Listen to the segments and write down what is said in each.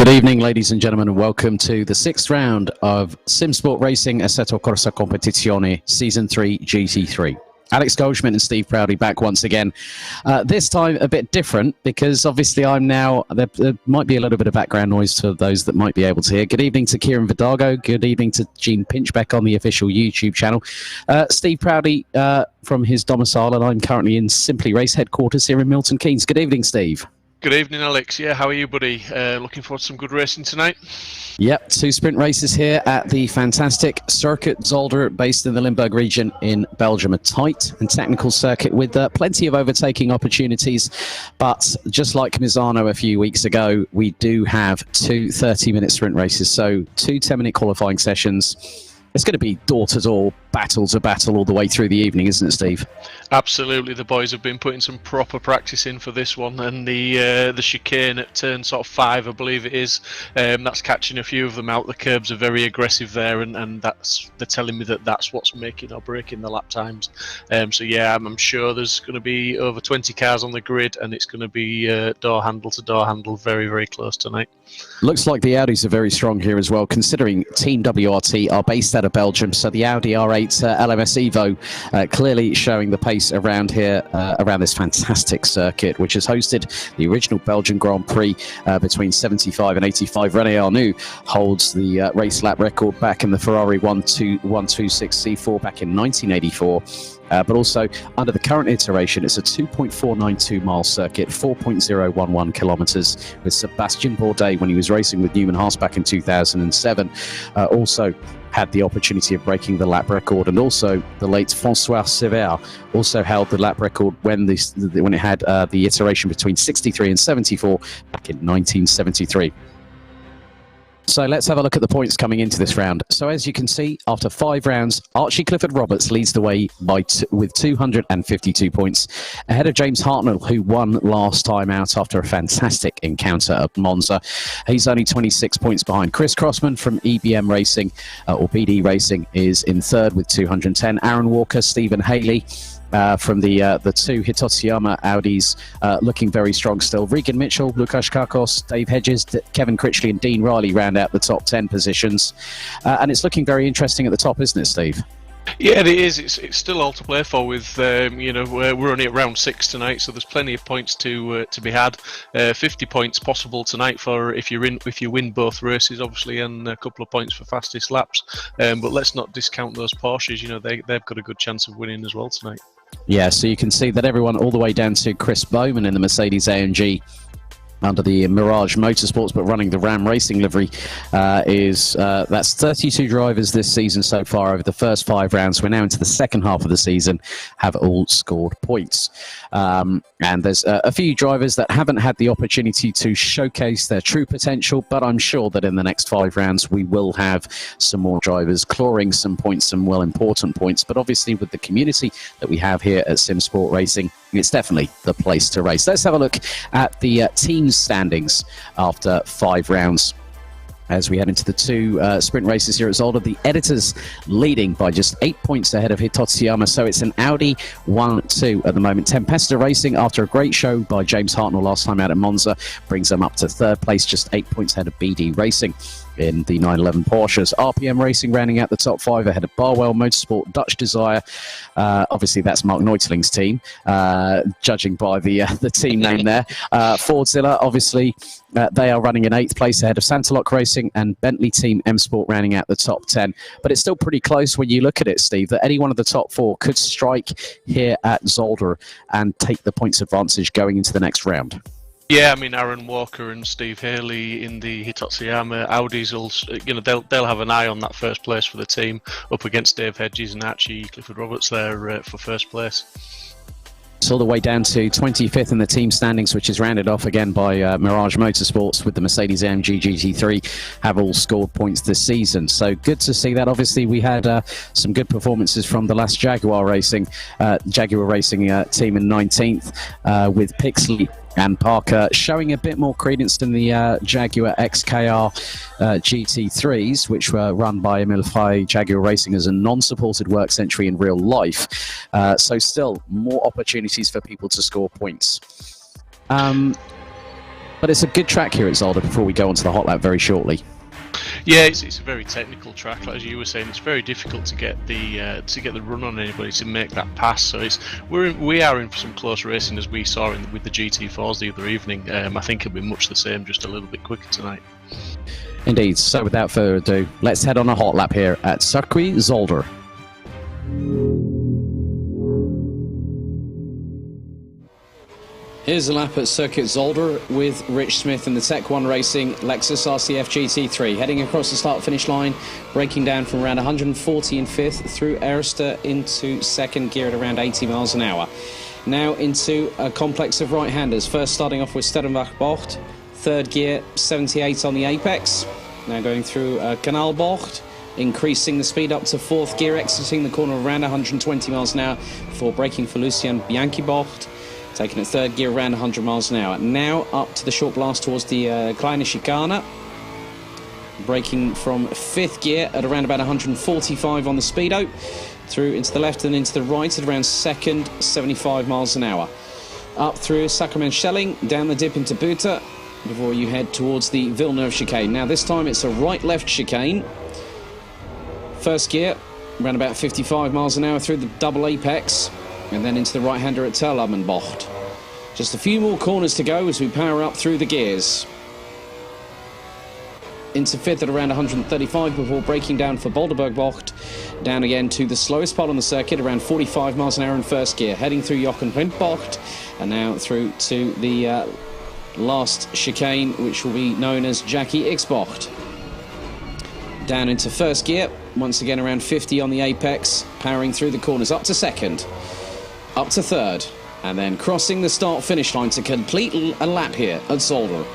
Good evening, ladies and gentlemen, and welcome to the sixth round of Simsport Racing Assetto Corsa Competizione Season 3 GT3. Alex Goldschmidt and Steve Proudy back once again. This time a bit different because obviously I'm now, there might be a little bit of background noise for those that might be able to hear. Good evening to Kieran Vidago. Good evening to Gene Pinchbeck on the official YouTube channel. Steve Proudy from his domicile, and I'm currently in Simply Race headquarters here in Milton Keynes. Good evening, Steve. Good evening, Alex. Yeah, how are you, buddy? Looking forward to some good racing tonight. Yep, 2 sprint races here at the fantastic circuit Zolder, based in the Limburg region in Belgium. A tight and technical circuit with plenty of overtaking opportunities. But just like Misano a few weeks ago, we do have 2 30-minute sprint races. So 2 10-minute qualifying sessions. It's going to be door-to-door, battle all the way through the evening, isn't it, Steve? Absolutely. The boys have been putting some proper practice in for this one, and the chicane at turn sort of 5, I believe it is, that's catching a few of them out. The curbs are very aggressive there, and they're telling me that that's what's making or breaking the lap times. So yeah, I'm sure there's going to be over 20 cars on the grid, and it's going to be door handle to door handle, very, very close tonight. Looks like the Audis are very strong here as well, considering Team WRT are based out of Belgium. So the Audi R8 LMS Evo clearly showing the pace around here, around this fantastic circuit, which has hosted the original Belgian Grand Prix between 75 and 85. René Arnoux holds the race lap record back in the Ferrari 126 C4 back in 1984. But also, under the current iteration, it's a 2.492 mile circuit, 4.011 kilometers, with Sebastian Bourdais, when he was racing with Newman Haas back in 2007, also had the opportunity of breaking the lap record. And also, the late François Sévère also held the lap record when it had the iteration between 63 and 74 back in 1973. So let's have a look at the points coming into this round. So as you can see, after 5 rounds, Archie Clifford Roberts leads the way with 252 points, ahead of James Hartnell, who won last time out after a fantastic encounter at Monza. He's only 26 points behind. Chris Crossman from EBM Racing, or BD Racing, is in 3rd with 210. Aaron Walker, Stephen Haley, from the 2 Hitotsuya Audis, looking very strong still. Regan Mitchell, Lukasz Kakos, Dave Hedges, Kevin Critchley and Dean Riley round out the top 10 positions. And it's looking very interesting at the top, isn't it, Steve? Yeah, it is. It's still all to play for. With we're only at round 6 tonight, so there's plenty of points to be had. 50 points possible tonight for if you win both races, obviously, and a couple of points for fastest laps. But let's not discount those Porsches. You know, they've got a good chance of winning as well tonight. Yeah, so you can see that everyone all the way down to Chris Bowman in the Mercedes AMG under the Mirage Motorsports, but running the Ram Racing livery, that's 32 drivers this season so far over the first 5 rounds. We're now into the second half of the season, have all scored points. And there's a few drivers that haven't had the opportunity to showcase their true potential, but I'm sure that in the next 5 rounds we will have some more drivers clawing some points, some well important points. But obviously with the community that we have here at Simsport Racing, it's definitely the place to race. Let's have a look at the team standings after 5 rounds as we head into the 2 sprint races here at Zolder. The Editors leading by just 8 points ahead of Hitotsuya, so it's an Audi 1-2 at the moment. Tempesta Racing, after a great show by James Hartnell last time out at Monza, brings them up to 3rd place, just 8 points ahead of BD Racing in the 911 Porsches. RPM Racing rounding out the top 5 ahead of Barwell Motorsport, Dutch Desire. Obviously, that's Mark Neutling's team, judging by the team name there. Fordzilla, obviously, they are running in 8th place ahead of Santaloc Racing, and Bentley Team M Sport rounding out the top 10. But it's still pretty close when you look at it, Steve, that any one of the top 4 could strike here at Zolder and take the points advantage going into the next round. Yeah, I mean, Aaron Walker and Steve Haley in the Hitotsuya Audis will, they'll have an eye on that 1st place for the team, up against Dave Hedges and Archie Clifford Roberts there for 1st place. It's all the way down to 25th in the team standings, which is rounded off again by Mirage Motorsports with the Mercedes AMG GT3, have all scored points this season. So good to see that. Obviously, we had some good performances from the last Jaguar Racing team in 19th with Pixley and Parker showing a bit more credence than the Jaguar XKR GT3s, which were run by Emil Frey Jaguar Racing as a non-supported works entry in real life. So still more opportunities for people to score points. But it's a good track here at Zolder before we go on to the hot lap very shortly. Yeah, it's a very technical track. Like, as you were saying, it's very difficult to get the run on anybody to make that pass. So we are in for some close racing, as we saw with the GT4s the other evening. I think it'll be much the same, just a little bit quicker tonight. Indeed. So without further ado, let's head on a hot lap here at Circuit Zolder. Here's a lap at Circuit Zolder with Rich Smith in the Tech 1 Racing Lexus RCF GT3, heading across the start-finish line, braking down from around 140 in fifth through Arista into second gear at around 80 miles an hour. Now into a complex of right-handers, first starting off with Sterrenbach Bocht, third gear 78 on the apex, now going through Canal Bocht, increasing the speed up to fourth gear, exiting the corner around 120 miles an hour before braking for Lucien Bianchi Bocht, taking it third gear around 100 miles an hour. Now up to the short blast towards the Kleine Chicane, braking from fifth gear at around about 145 on the speedo, through into the left and into the right at around second, 75 miles an hour. Up through Sacrament Schelling, down the dip into Butte, before you head towards the Villeneuve chicane. Now this time it's a right-left chicane. First gear, around about 55 miles an hour through the double apex, and then into the right-hander at Terlabenbocht. Just a few more corners to go as we power up through the gears. Into fifth at around 135 before braking down for Boulderbergbocht. Down again to the slowest part on the circuit, around 45 miles an hour in first gear. Heading through Jochenprintbocht, and now through to the last chicane, which will be known as Jackie Ixbocht. Down into first gear, once again around 50 on the apex, powering through the corners up to second. Up to third, and then crossing the start-finish line to complete a lap here at Zolder.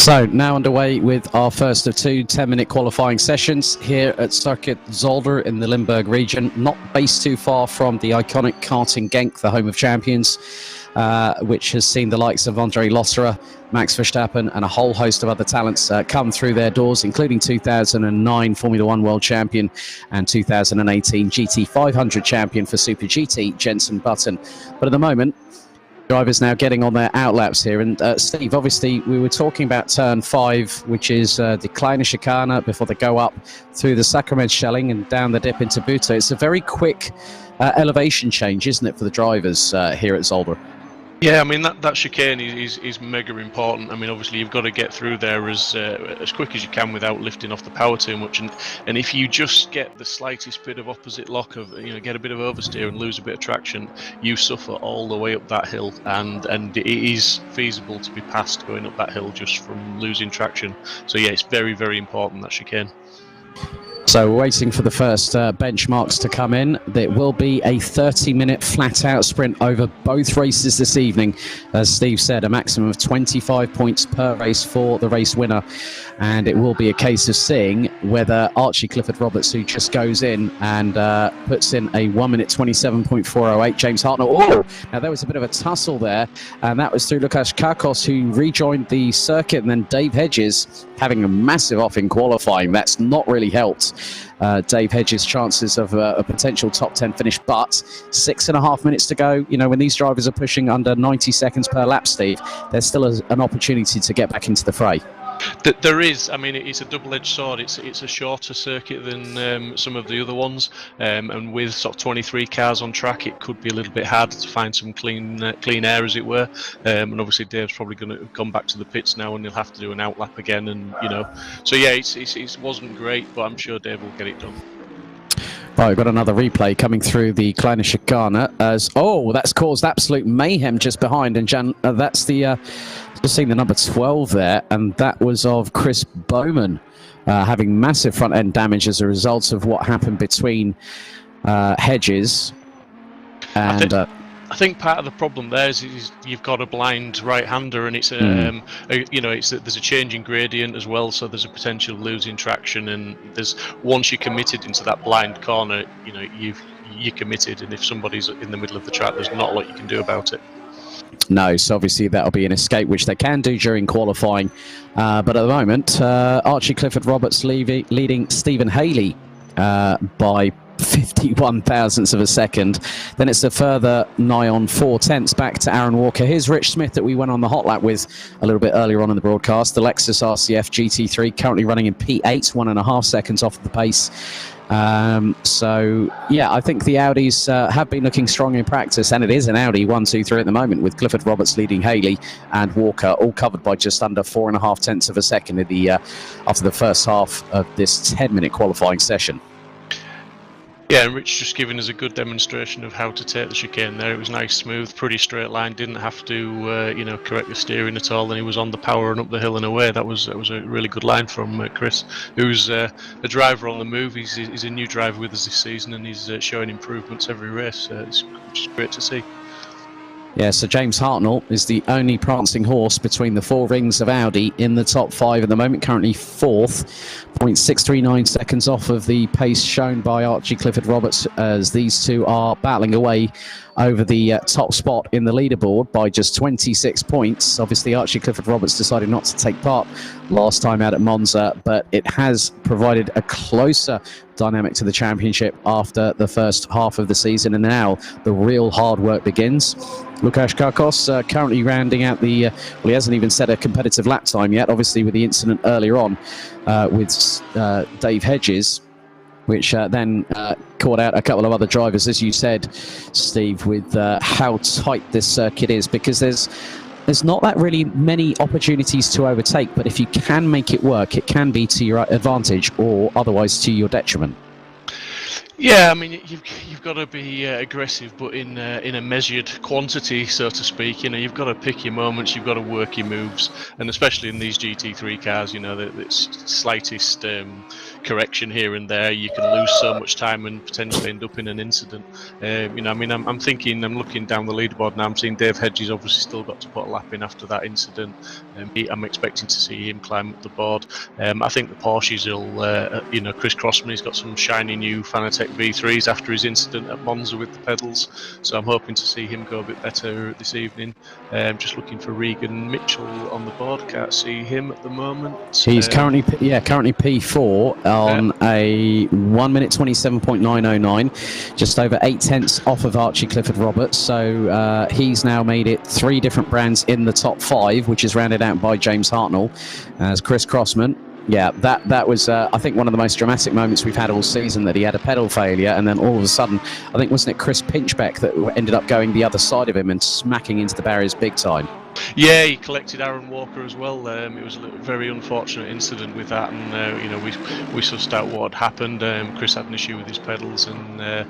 So now underway with our first of two 10-minute qualifying sessions here at Circuit Zolder in the Limburg region, not based too far from the iconic karting Genk, the home of champions, which has seen the likes of Andre Losserer, Max Verstappen and a whole host of other talents come through their doors, including 2009 Formula One World Champion and 2018 GT 500 champion for Super GT, Jenson Button. But at the moment, drivers now getting on their outlaps here. And Steve, obviously we were talking about turn 5, which is the Kleine Chicane before they go up through the Sacrament Schelling and down the dip into Butte. It's a very quick elevation change, isn't it, for the drivers here at Zolder? Yeah, I mean that chicane is mega important. I mean, obviously you've got to get through there as quick as you can without lifting off the power too much. And if you just get the slightest bit of opposite lock of get a bit of oversteer and lose a bit of traction, you suffer all the way up that hill. And it is feasible to be passed going up that hill just from losing traction. So yeah, it's very, very important, that chicane. So we're waiting for the first benchmarks to come in. There will be a 30-minute flat-out sprint over both races this evening. As Steve said, a maximum of 25 points per race for the race winner. And it will be a case of seeing whether Archie Clifford-Roberts, who just goes in and puts in a 1 minute 27.408, James Hartnell. Oh, now there was a bit of a tussle there, and that was through Lukas Kakos, who rejoined the circuit, and then Dave Hedges having a massive off in qualifying. That's not really helped Dave Hedges' chances of a potential top 10 finish, but 6.5 minutes to go. You know, when these drivers are pushing under 90 seconds per lap, Steve, there's still an opportunity to get back into the fray. There is. I mean, it's a double-edged sword. It's a shorter circuit than some of the other ones, and with sort of 23 cars on track, it could be a little bit harder to find some clean air, as it were. And obviously, Dave's probably going to come back to the pits now, and he'll have to do an outlap again. And so yeah, it wasn't great, but I'm sure Dave will get it done. Right, we've got another replay coming through the Kleine Chicane as that's caused absolute mayhem just behind, and that's the just seeing the number 12 there, and that was of Chris Bowman having massive front end damage as a result of what happened between Hedges and. I think part of the problem there is you've got a blind right-hander, and it's there's a change in gradient as well, so there's a potential losing traction. And once you're committed into that blind corner, you're committed, and if somebody's in the middle of the track, there's not a lot you can do about it. No, so obviously that'll be an escape, which they can do during qualifying. But at the moment, Archie Clifford Roberts leading Stephen Haley by 51 thousandths of a second. Then it's a further nigh on 4/10 back to Aaron Walker. Here's Rich Smith that we went on the hot lap with a little bit earlier on in the broadcast. The Lexus RCF GT3 currently running in P8, 1.5 seconds off of the pace. So yeah, I think the Audis have been looking strong in practice, and it is an Audi 1, 2, 3 at the moment, with Clifford Roberts leading Haley and Walker, all covered by just under 4.5 tenths of a second in the after the first half of this 10-minute qualifying session. Yeah, and Rich just giving us a good demonstration of how to take the chicane there. It was nice, smooth, pretty straight line. Didn't have to, correct the steering at all. And he was on the power and up the hill and away. That was a really good line from Chris, who's a driver on the move. He's a new driver with us this season, and he's showing improvements every race, which is great to see. Yeah, so James Hartnell is the only prancing horse between the four rings of Audi in the top 5 at the moment, currently 4th, 0.639 seconds off of the pace shown by Archie Clifford Roberts, as these two are battling away over the top spot in the leaderboard by just 26 points. Obviously, Archie Clifford Roberts decided not to take part last time out at Monza, but it has provided a closer dynamic to the championship after the first half of the season, and now the real hard work begins. Lukasz Karkos currently rounding out the he hasn't even set a competitive lap time yet, obviously with the incident earlier on with Dave Hedges, which then caught out a couple of other drivers, as you said, Steve, with how tight this circuit is, because there's not that really many opportunities to overtake, but if you can make it work, it can be to your advantage or otherwise to your detriment. Yeah, I mean, you've got to be aggressive, but in a measured quantity, so to speak. You've got to pick your moments, you've got to work your moves, and especially in these GT3 cars, the slightest correction here and there, you can lose so much time and potentially end up in an incident. I'm looking down the leaderboard now. I'm seeing Dave Hedges obviously still got to put a lap in after that incident. I'm expecting to see him climb up the board. I think the Porsches will, Chris Crossman, he's got some shiny new Fanatec V3s after his incident at Monza with the pedals, so I'm hoping to see him go a bit better this evening. Just looking for Regan Mitchell on the board, can't see him at the moment. He's currently P4 on a 1 minute 27.909, just over 8 tenths off of Archie Clifford Roberts, so he's now made it 3 different brands in the top 5, which is rounded out by James Hartnell as Chris Crossman. Yeah, that was, I think, one of the most dramatic moments we've had all season, that he had a pedal failure, and then all of a sudden, I think, wasn't it Chris Pinchbeck that ended up going the other side of him and smacking into the barriers big time? Yeah, he collected Aaron Walker as well. It was a very unfortunate incident with that, and we sussed out what had happened. Chris had an issue with his pedals, and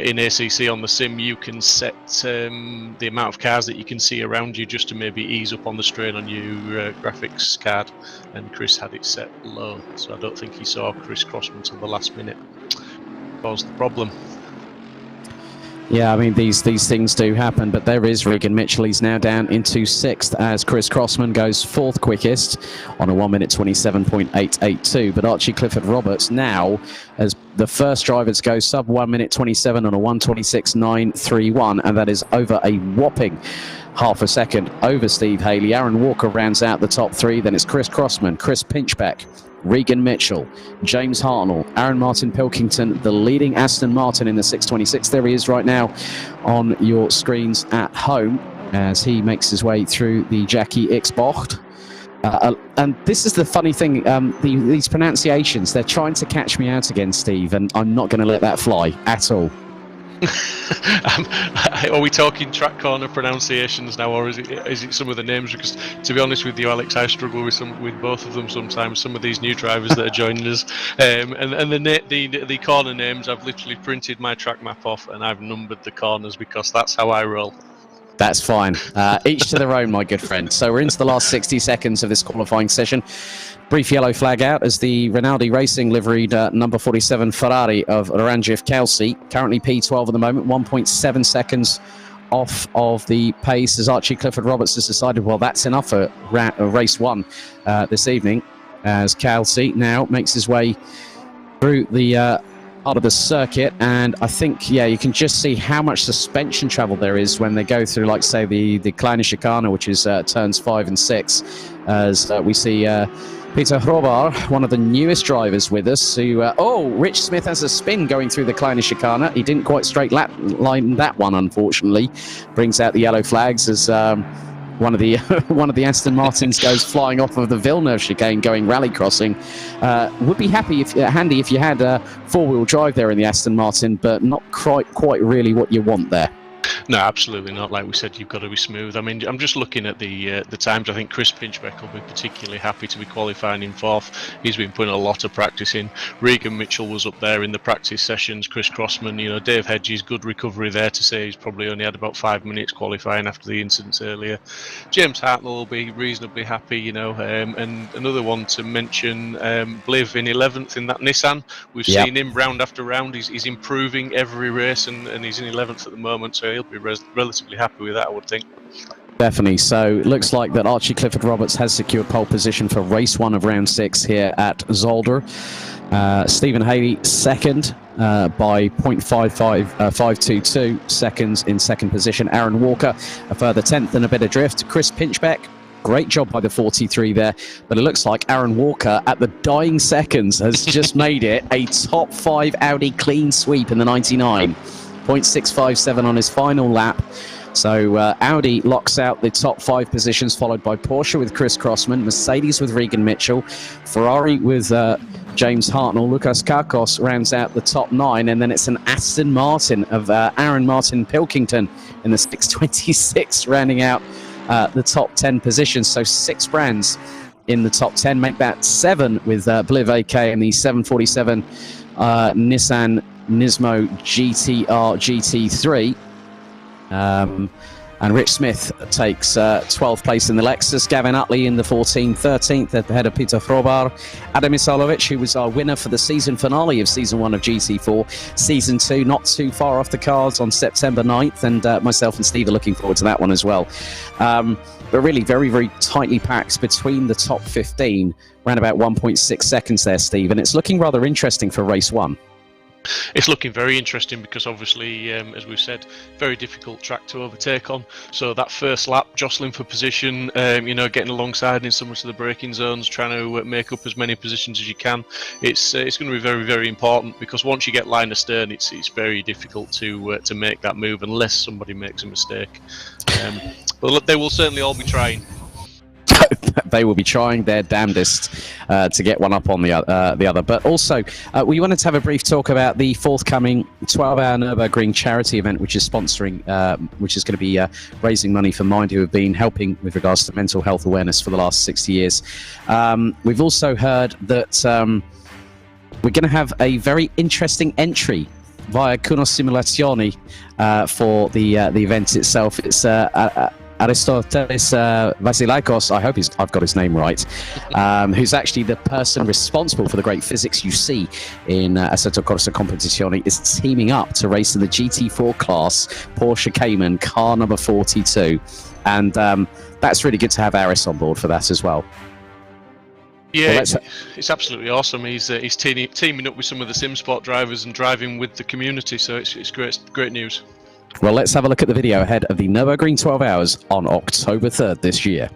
in ACC on the sim, you can set the amount of cars that you can see around you just to maybe ease up on the strain on your graphics card, and Chris had it set low, so I don't think he saw Chris Crossman till the last minute. Caused the problem. Yeah, I mean, these things do happen, but there is Regan Mitchell. He's now down into 6th as Chris Crossman goes 4th quickest on a 1 minute 27.882. But Archie Clifford Roberts now as the first driver to go sub 1 minute 27 on a 1:26.931, and that is over a whopping half a second over Steve Haley. Aaron Walker rounds out the top 3. Then it's Chris Crossman, Chris Pinchbeck, Regan Mitchell, James Hartnell, Aaron Martin Pilkington, the leading Aston Martin in the 626. There he is right now on your screens at home as he makes his way through the Jackie X-Bocht. And this is the funny thing, these pronunciations, they're trying to catch me out again, Steve, and I'm not going to let that fly at all. Are we talking track corner pronunciations now, or is it some of the names? Because to be honest with you, Alex, I struggle with both of them sometimes. Some of these new drivers that are joining us, and the corner names, I've literally printed my track map off and I've numbered the corners because that's how I roll. That's fine. Each to their own, my good friend. So we're into the last 60 seconds of this qualifying session. Brief yellow flag out as the Rinaldi Racing liveried number 47 Ferrari of Ranjif Kelsey, currently P12 at the moment, 1.7 seconds off of the pace as Archie Clifford Roberts has decided, well, that's enough for race one this evening, as Kelsey now makes his way through the out of the circuit, and I think, yeah, you can just see how much suspension travel there is when they go through, like, say, the Kleine Chicane, which is turns 5 and 6, as we see Peter Hrobar, one of the newest drivers with us, who, Rich Smith has a spin going through the Kleine Chicane. He didn't quite straight line that one, unfortunately. Brings out the yellow flags as one of the Aston Martins goes flying off of the Villeneuve chicane going rally crossing. Would be handy if you had a four-wheel drive there in the Aston Martin, but not quite really what you want there. No, absolutely not. Like we said, you've got to be smooth. I mean, I'm just looking at the times. I think Chris Pinchbeck will be particularly happy to be qualifying in fourth. He's been putting a lot of practice in. Regan Mitchell was up there in the practice sessions. Chris Crossman, Dave Hedges, good recovery there to say he's probably only had about 5 minutes qualifying after the incidents earlier. James Hartnell will be reasonably happy, and another one to mention, Bliv in 11th in that Nissan. We've seen him round after round. He's improving every race, and he's in 11th at the moment, so he'll be relatively happy with that, I would think. Definitely. So looks like that Archie Clifford Roberts has secured pole position for race 1 of round 6 here at Zolder. Stephen Haley second by 0.522 seconds in second position. Aaron Walker a further 10th and a bit adrift. Chris Pinchbeck, great job by the 43 there, but it looks like Aaron Walker at the dying seconds has just made it a top 5 Audi clean sweep in the 99. 0.657 on his final lap. So Audi locks out the top 5 positions, followed by Porsche with Chris Crossman, Mercedes with Regan Mitchell, Ferrari with James Hartnell, Lucas Kakos rounds out the top 9, and then it's an Aston Martin of Aaron Martin Pilkington in the 626 rounding out the top 10 positions. So 6 brands in the top 10, make that 7 with Bliv AK and the 747 Nissan Nismo GTR GT3. And Rich Smith takes 12th place in the Lexus. Gavin Utley in the 13th at the head of Peter Hrobar. Adam Isalovic, who was our winner for the season finale of Season 1 of GT4. Season 2 not too far off the cards on September 9th, and myself and Steve are looking forward to that one as well. But really very, very tightly packed between the top 15, around about 1.6 seconds there, Steve, and it's looking rather interesting for race 1. It's looking very interesting because obviously, as we've said, very difficult track to overtake on. So that first lap, jostling for position, getting alongside in some of the braking zones, trying to make up as many positions as you can. It's going to be very, very important because once you get line astern, it's very difficult to make that move unless somebody makes a mistake. But they will certainly all be trying. They will be trying their damnedest to get one up on the other. But also, we wanted to have a brief talk about the forthcoming 12-hour Nurburgring charity event, which is sponsoring, which is going to be raising money for Mind, who have been helping with regards to mental health awareness for the last 60 years. We've also heard that we're going to have a very interesting entry via Kunos Simulazioni for the event itself. It's Aristoteles Vasilikos, I hope I've got his name right, who's actually the person responsible for the great physics you see in Assetto Corsa Competizione, is teaming up to race in the GT4 class Porsche Cayman car number 42. And that's really good to have Aris on board for that as well. Yeah, it's absolutely awesome. He's teaming up with some of the Simsport drivers and driving with the community, so it's great news. Well, let's have a look at the video ahead of the Nurburgring 12 Hours on October 3rd this year.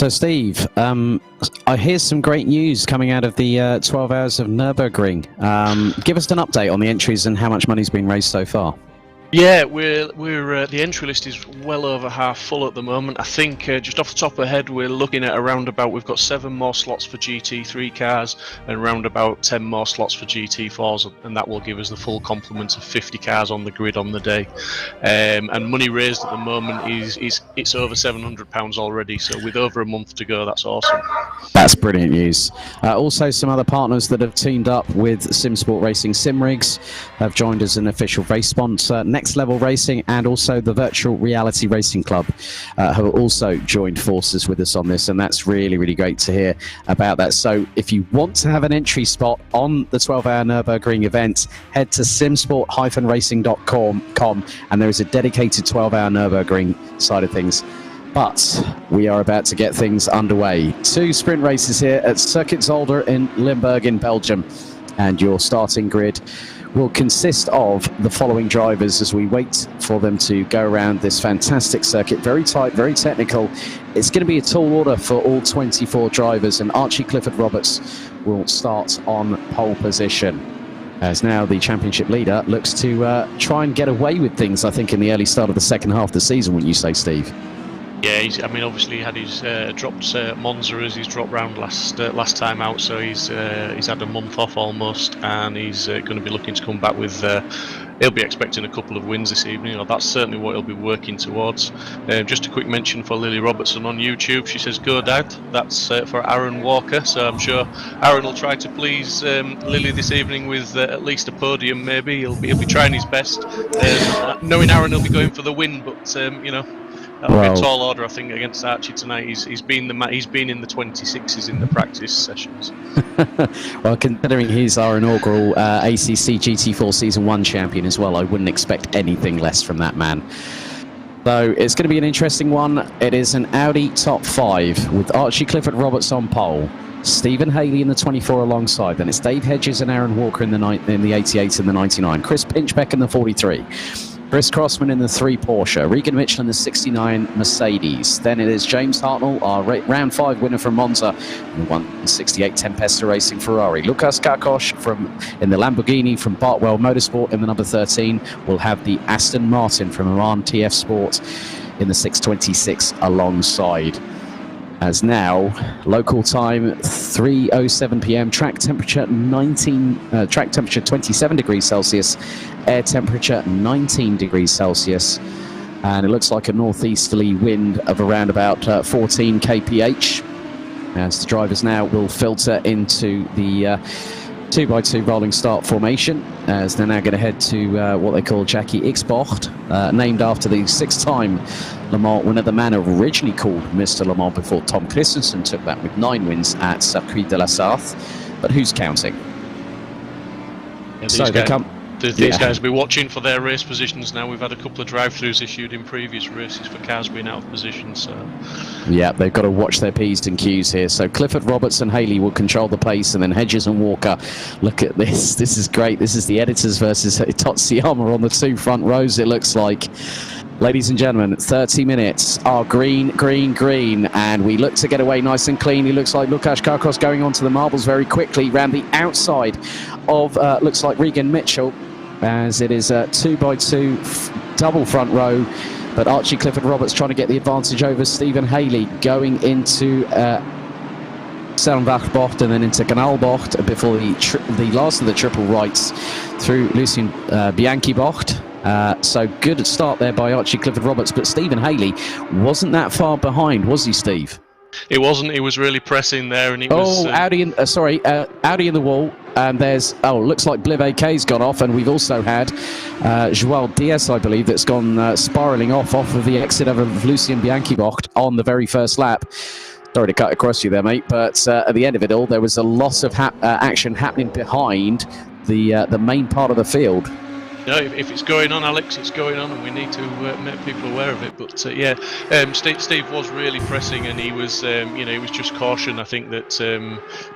So, Steve, I hear some great news coming out of the 12 Hours of Nurburgring. Give us an update on the entries and how much money's been raised so far. Yeah, we're the entry list is well over half full at the moment. I think just off the top of the head, we're looking at around about, we've got 7 more slots for GT3 cars and around about 10 more slots for GT4s, and that will give us the full complement of 50 cars on the grid on the day. And money raised at the moment it's over £700 already. So with over a month to go, that's awesome. That's brilliant news. Also, some other partners that have teamed up with Simsport Racing Simrigs have joined as an official race sponsor. Next Level Racing and also the Virtual Reality Racing Club have also joined forces with us on this, and that's really, really great to hear about that. So if you want to have an entry spot on the 12-hour Nürburgring event, head to simsport-racing.com and there is a dedicated 12-hour Nürburgring side of things. But we are about to get things underway. 2 sprint races here at Circuit Zolder in Limburg in Belgium, and your starting grid will consist of the following drivers as we wait for them to go around this fantastic circuit. Very tight, very technical. It's going to be a tall order for all 24 drivers, and Archie Clifford Roberts will start on pole position, as now the championship leader looks to try and get away with things, I think, in the early start of the second half of the season, wouldn't you say, Steve? Yeah, I mean, obviously he had his dropped Monza as his drop round last time out, so he's had a month off almost, and he's going to be looking to come back with. He'll be expecting a couple of wins this evening, or that's certainly what he'll be working towards. Just a quick mention for Lily Robertson on YouTube. She says, "Go Dad." That's for Aaron Walker. So I'm sure Aaron will try to please Lily this evening with at least a podium. Maybe he'll be trying his best. Knowing Aaron, he'll be going for the win, but you know. That'll be a tall order, I think, against Archie tonight. He's been in the 26s in the practice sessions. Well, considering he's our inaugural ACC GT4 Season 1 champion as well, I wouldn't expect anything less from that man. So it's going to be an interesting one. It is an Audi top 5 with Archie Clifford Roberts on pole, Stephen Haley in the 24 alongside. Then it's Dave Hedges and Aaron Walker in the 88 and the 99. Chris Pinchbeck in the 43. Chris Crossman in the 3 Porsche, Regan Mitchell in the 69 Mercedes. Then it is James Hartnell, our round 5 winner from Monza, in the 68 Tempesta Racing Ferrari. Lukas Kakos in the Lamborghini from Bartwell Motorsport in the number 13. We'll have the Aston Martin from Iran TF Sport in the 626 alongside. As now, local time 3:07 p.m. Track temperature 27 degrees Celsius, air temperature 19 degrees Celsius, and it looks like a northeasterly wind of around about 14 kph. As the drivers now will filter into the 2x2 rolling start formation, as they're now going to head to what they call Jackie X-Bocht, named after the 6-time Le Mans winner, the man originally called Mr. Le Mans before Tom Christensen took that with 9 wins at Circuit de la Sarthe. But who's counting? Yeah, so they come. These guys will be watching for their race positions now. We've had a couple of drive-throughs issued in previous races for cars being out of position. So yeah, they've got to watch their P's and Q's here. So Clifford, Roberts and Haley will control the pace, and then Hedges and Walker. Look at this. This is great. This is the editors versus Totsuyama on the 2 front rows, it looks like. Ladies and gentlemen, 30 minutes are green, green, green, and we look to get away nice and clean. He looks like Lukas Kakos going onto the marbles very quickly, round the outside of, looks like Regan Mitchell, as it is a 2x2 double front row, but Archie Clifford Roberts trying to get the advantage over Stephen Haley, going into Sellenbach-Bocht and then into Kanalbocht before the last of the triple rights through Lucien Bianchi-Bocht. So good start there by Archie Clifford Roberts, but Stephen Haley wasn't that far behind, was he, Steve? It wasn't. He was really pressing there, and it was. Audi in the wall, and there's looks like Bliv AK's gone off, and we've also had Joao Diaz, I believe, that's gone spiralling off of the exit of Lucien Bianchi-Bocht on the very first lap. Sorry to cut across you there, mate, but at the end of it all, there was a lot of action happening behind the main part of the field. No, if it's going on, Alex, it's going on, and we need to make people aware of it. But Steve was really pressing, and he was, he was just caution. I think that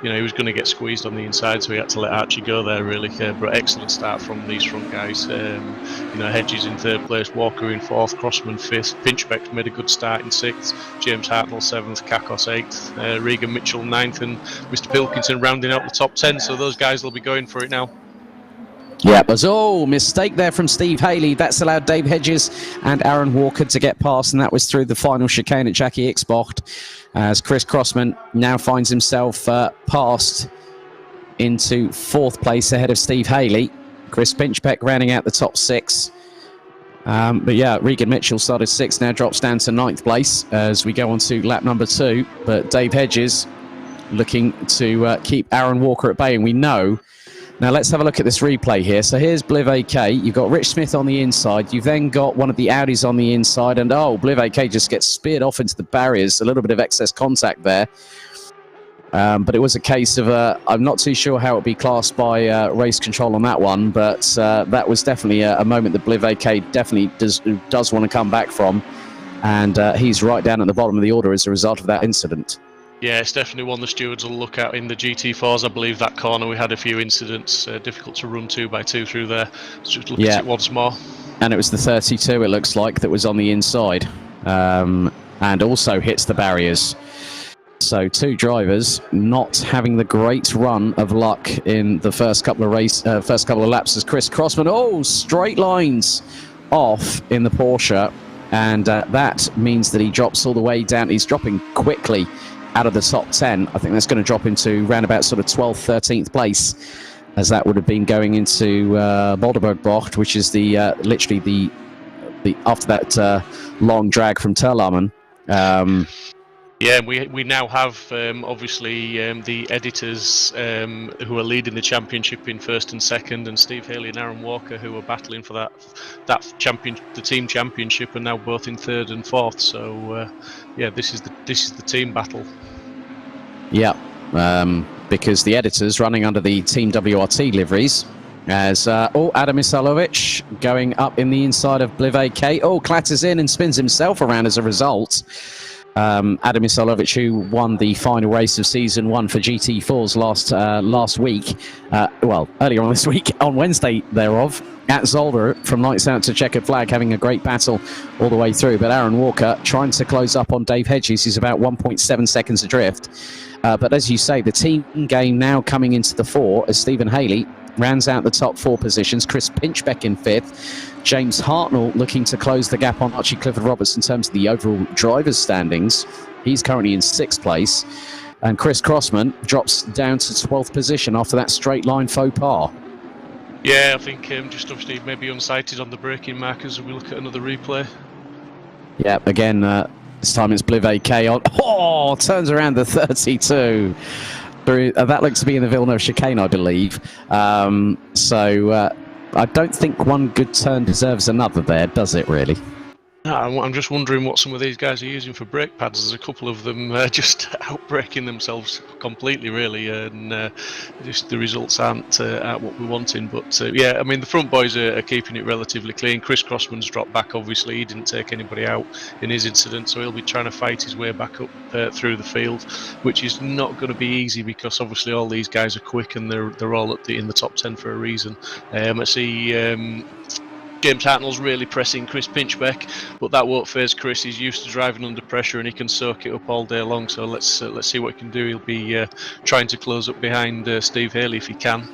he was going to get squeezed on the inside, so he had to let Archie go there. Really, but excellent start from these front guys. Hedges in third place, Walker in fourth, Crossman fifth, Pinchbeck made a good start in sixth, James Hartnell seventh, Kakos eighth, Regan Mitchell ninth, and Mr. Pilkington rounding out the top 10. So those guys will be going for it now. Yeah, it was mistake there from Steve Haley. That's allowed Dave Hedges and Aaron Walker to get past, and that was through the final chicane at Jackie Ixbocht, as Chris Crossman now finds himself passed into fourth place ahead of Steve Haley. Chris Pinchbeck rounding out the top 6. Regan Mitchell started 6th, now drops down to 9th place as we go on to lap number 2. But Dave Hedges looking to keep Aaron Walker at bay, and we know. Now let's have a look at this replay here. So here's Bliv AK. You've got Rich Smith on the inside. You've then got one of the Audis on the inside. And Bliv AK just gets speared off into the barriers. A little bit of excess contact there. But it was a case of, I'm not too sure how it would be classed by race control on that one. But that was definitely a moment that Bliv AK definitely does want to come back from. And he's right down at the bottom of the order as a result of that incident. Yeah, it's definitely one the stewards will look at in the GT4s. I believe that corner we had a few incidents, difficult to run 2x2 through there. Let's just look at it once more. And it was the 32, it looks like, that was on the inside, and also hits the barriers. So 2 drivers not having the great run of luck in the first couple of laps as Chris Crossman, straight lines off in the Porsche, and that means that he drops all the way down. He's dropping quickly out of the top 10. I think that's going to drop into round about sort of 12th, 13th place, as that would have been going into Boulderberg-Bocht, which is literally the after that long drag from Terlamen. We now have the editors who are leading the championship in first and second, and Steve Haley and Aaron Walker, who are battling for the team championship, are now both in third and fourth. So this is the team battle. Yeah, because the editors running under the Team WRT liveries. As Adam Isalovic going up in the inside of Bliv AK. Clatters in and spins himself around as a result. Adam Isalovic, who won the final race of season 1 for GT4s last week, earlier on this week, on Wednesday thereof, at Zolder, from lights out to checkered flag, having a great battle all the way through. But Aaron Walker trying to close up on Dave Hedges. He's about 1.7 seconds adrift. But as you say, the team game now coming into the 4 as Stephen Haley rounds out the top 4 positions. Chris Pinchbeck in 5th. James Hartnell looking to close the gap on Archie Clifford Roberts in terms of the overall drivers' standings. He's currently in 6th place. And Chris Crossman drops down to 12th position after that straight line faux pas. Yeah, I think just obviously maybe unsighted on the braking markers as we look at another replay. Yeah, again, this time it's Bliv AK on. Turns around the 32. That looks to be in the Villeneuve chicane, I believe. I don't think one good turn deserves another there, does it really? No, I'm just wondering what some of these guys are using for brake pads. There's a couple of them just out-braking themselves completely, really, and just the results aren't what we're wanting. But the front boys are keeping it relatively clean. Chris Crossman's dropped back, obviously. He didn't take anybody out in his incident, so he'll be trying to fight his way back up through the field, which is not going to be easy because obviously all these guys are quick and they're all in the top 10 for a reason. I see James Hartnell's really pressing Chris Pinchbeck, but that won't faze Chris. He's used to driving under pressure and he can soak it up all day long. So let's see what he can do. He'll be trying to close up behind Steve Haley if he can.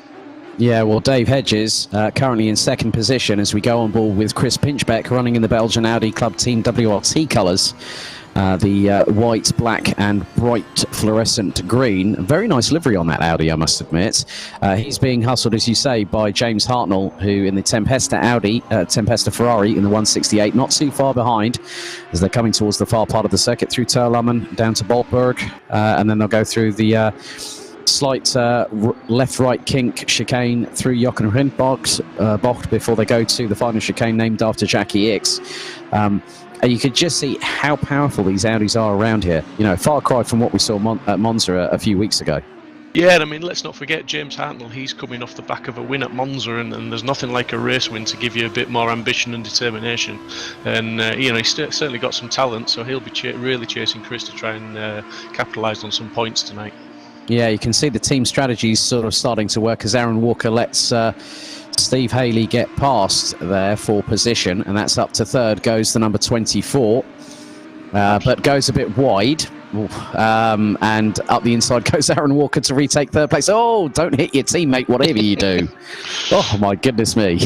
Yeah, well, Dave Hedges currently in 2nd position as we go on board with Chris Pinchbeck running in the Belgian Audi Club Team WRT colours. The white, black and bright fluorescent green. Very nice livery on that Audi, I must admit. He's being hustled, as you say, by James Hartnell, who in the Tempesta Ferrari in the 168, not too far behind as they're coming towards the far part of the circuit through Terlamen down to Boltberg, and then they'll go through the slight left-right kink chicane through Jochen-Rindt-Bocht before they go to the final chicane named after Jackie X. And you could just see how powerful these Audis are around here. You know, far cry from what we saw at Monza a few weeks ago. Yeah, and I mean, let's not forget James Hartnell. He's coming off the back of a win at Monza, and there's nothing like a race win to give you a bit more ambition and determination. And he's certainly got some talent, so he'll be really chasing Chris to try and capitalise on some points tonight. Yeah, you can see the team strategy sort of starting to work as Aaron Walker lets Steve Haley get past there for position, and that's up to third goes the number 24, but goes a bit wide. And up the inside goes Aaron Walker to retake third place. Oh, don't hit your teammate, whatever you do. Oh, my goodness me.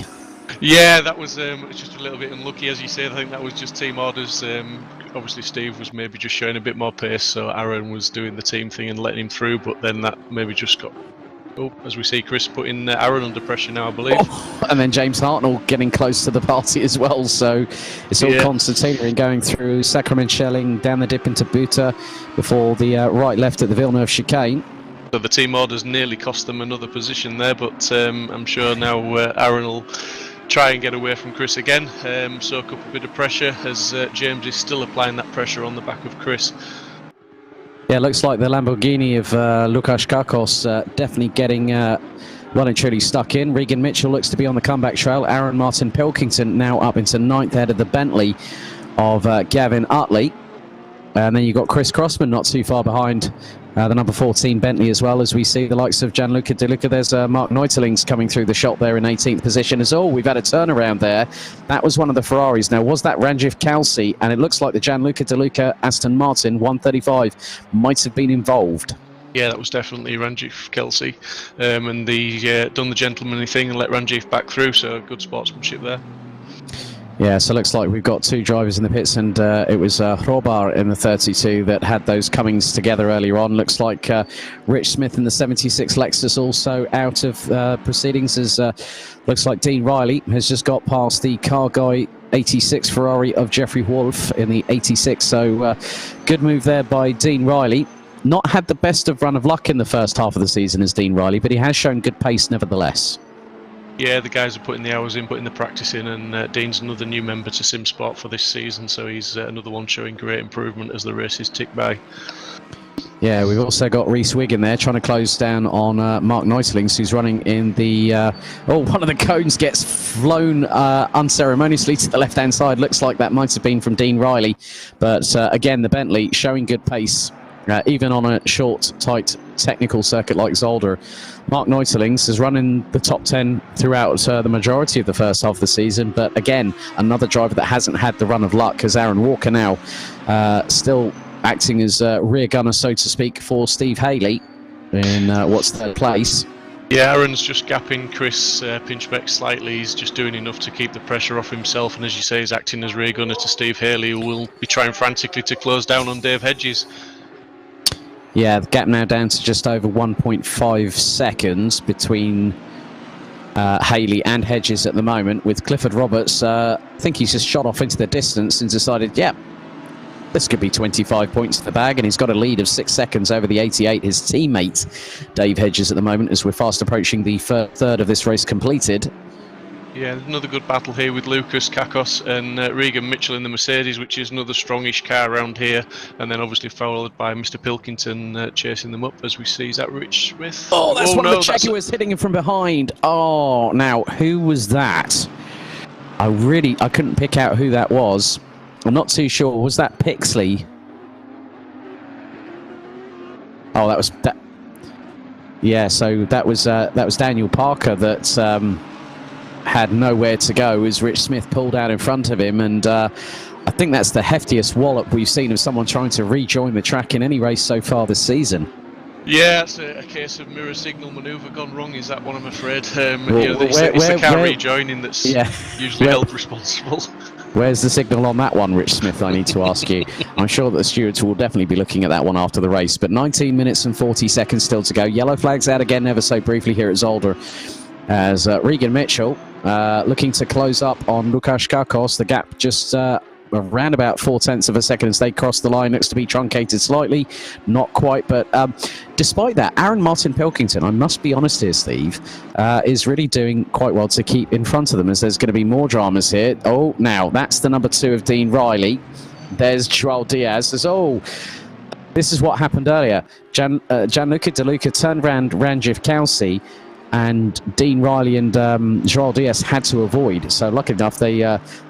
Yeah, that was just a little bit unlucky, as you said. I think that was just team orders. Obviously, Steve was maybe just showing a bit more pace, so Aaron was doing the team thing and letting him through, but then that maybe just got... Oh, as we see Chris putting Aaron under pressure now, I believe. Oh, and then James Hartnell getting close to the party as well. So it's all concertina and going through Sacramentelling, down the dip into Buta before the right left at the Villeneuve chicane. So the team orders nearly cost them another position there, but I'm sure now Aaron will try and get away from Chris again, soak up a bit of pressure as James is still applying that pressure on the back of Chris. Yeah, looks like the Lamborghini of Lukas Kakos definitely getting well and truly stuck in. Regan Mitchell looks to be on the comeback trail. Aaron Martin Pilkington now up into ninth ahead of the Bentley of Gavin Utley. And then you've got Chris Crossman not too far behind the number 14 Bentley as well, as we see the likes of Gianluca De Luca. There's Mark Neutelings coming through the shot there in 18th position as well. We've had a turnaround there. That was one of the Ferraris. Now, was that Ranjith Kelsey? And it looks like the Gianluca De Luca Aston Martin 135 might have been involved. Yeah, that was definitely Ranjith Kelsey. And they done the gentlemanly thing and let Ranjith back through, so good sportsmanship there. Yeah, so it looks like we've got two drivers in the pits, and it was Robar in the 32 that had those comings together earlier on. Looks like Rich Smith in the 76 Lexus also out of proceedings, as looks like Dean Riley has just got past the car guy 86 Ferrari of Jeffrey Wolf in the 86. So good move there by Dean Riley. Not had the best of run of luck in the first half of the season as Dean Riley, but he has shown good pace nevertheless. Yeah, the guys are putting the hours in, putting the practice in, and Dean's another new member to Simsport for this season, so he's another one showing great improvement as the races tick by. Yeah, we've also got Reese Wiggin there trying to close down on Mark Neutelings, who's running in the... one of the cones gets flown unceremoniously to the left-hand side. Looks like that might have been from Dean Riley, but again, the Bentley showing good pace. Even on a short, tight technical circuit like Zolder. Mark Neutelings has run in the top 10 throughout the majority of the first half of the season, but again, another driver that hasn't had the run of luck, as Aaron Walker now still acting as rear gunner, so to speak, for Steve Haley in what's third place. Yeah, Aaron's just gapping Chris Pinchbeck slightly. He's just doing enough to keep the pressure off himself, and as you say, he's acting as rear gunner to Steve Haley, who will be trying frantically to close down on Dave Hedges. Yeah, the gap now down to just over 1.5 seconds between Haley and Hedges at the moment, with Clifford Roberts. I think he's just shot off into the distance and decided, yeah, this could be 25 points in the bag, and he's got a lead of 6 seconds over the 88, his teammate Dave Hedges at the moment, as we're fast approaching the third of this race completed. Yeah, another good battle here with Lucas Kakos and Regan Mitchell in the Mercedes, which is another strongish car around here, and then obviously followed by Mr. Pilkington chasing them up, as we see. Is that Rich Smith? Oh, that's one of the Jaguars hitting him from behind. Oh, now, who was that? I couldn't pick out who that was. I'm not too sure. Was that Pixley? Oh, that was... Yeah, so that was Daniel Parker that... had nowhere to go as Rich Smith pulled out in front of him, and I think that's the heftiest wallop we've seen of someone trying to rejoin the track in any race so far this season. Yeah, it's a case of mirror signal manoeuvre gone wrong, is that one, I'm afraid. It's the car rejoining that's usually held responsible. Where's the signal on that one, Rich Smith, I need to ask you? I'm sure that the stewards will definitely be looking at that one after the race, but 19 minutes and 40 seconds still to go. Yellow flags out again ever so briefly here at Zolder, as Regan Mitchell looking to close up on Lukas Kakos. The gap just around about 0.4 of a second as they cross the line. Looks to be truncated slightly, not quite, but despite that, Aaron Martin Pilkington, I must be honest here, Steve, is really doing quite well to keep in front of them, as there's going to be more dramas here. Oh, now that's the number 2 of Dean Riley. There's Joel Diaz. There's this is what happened earlier. Gianluca De Luca turned around Ranjiv Kalsi, and Dean Riley and Joel Diaz had to avoid. So lucky enough, they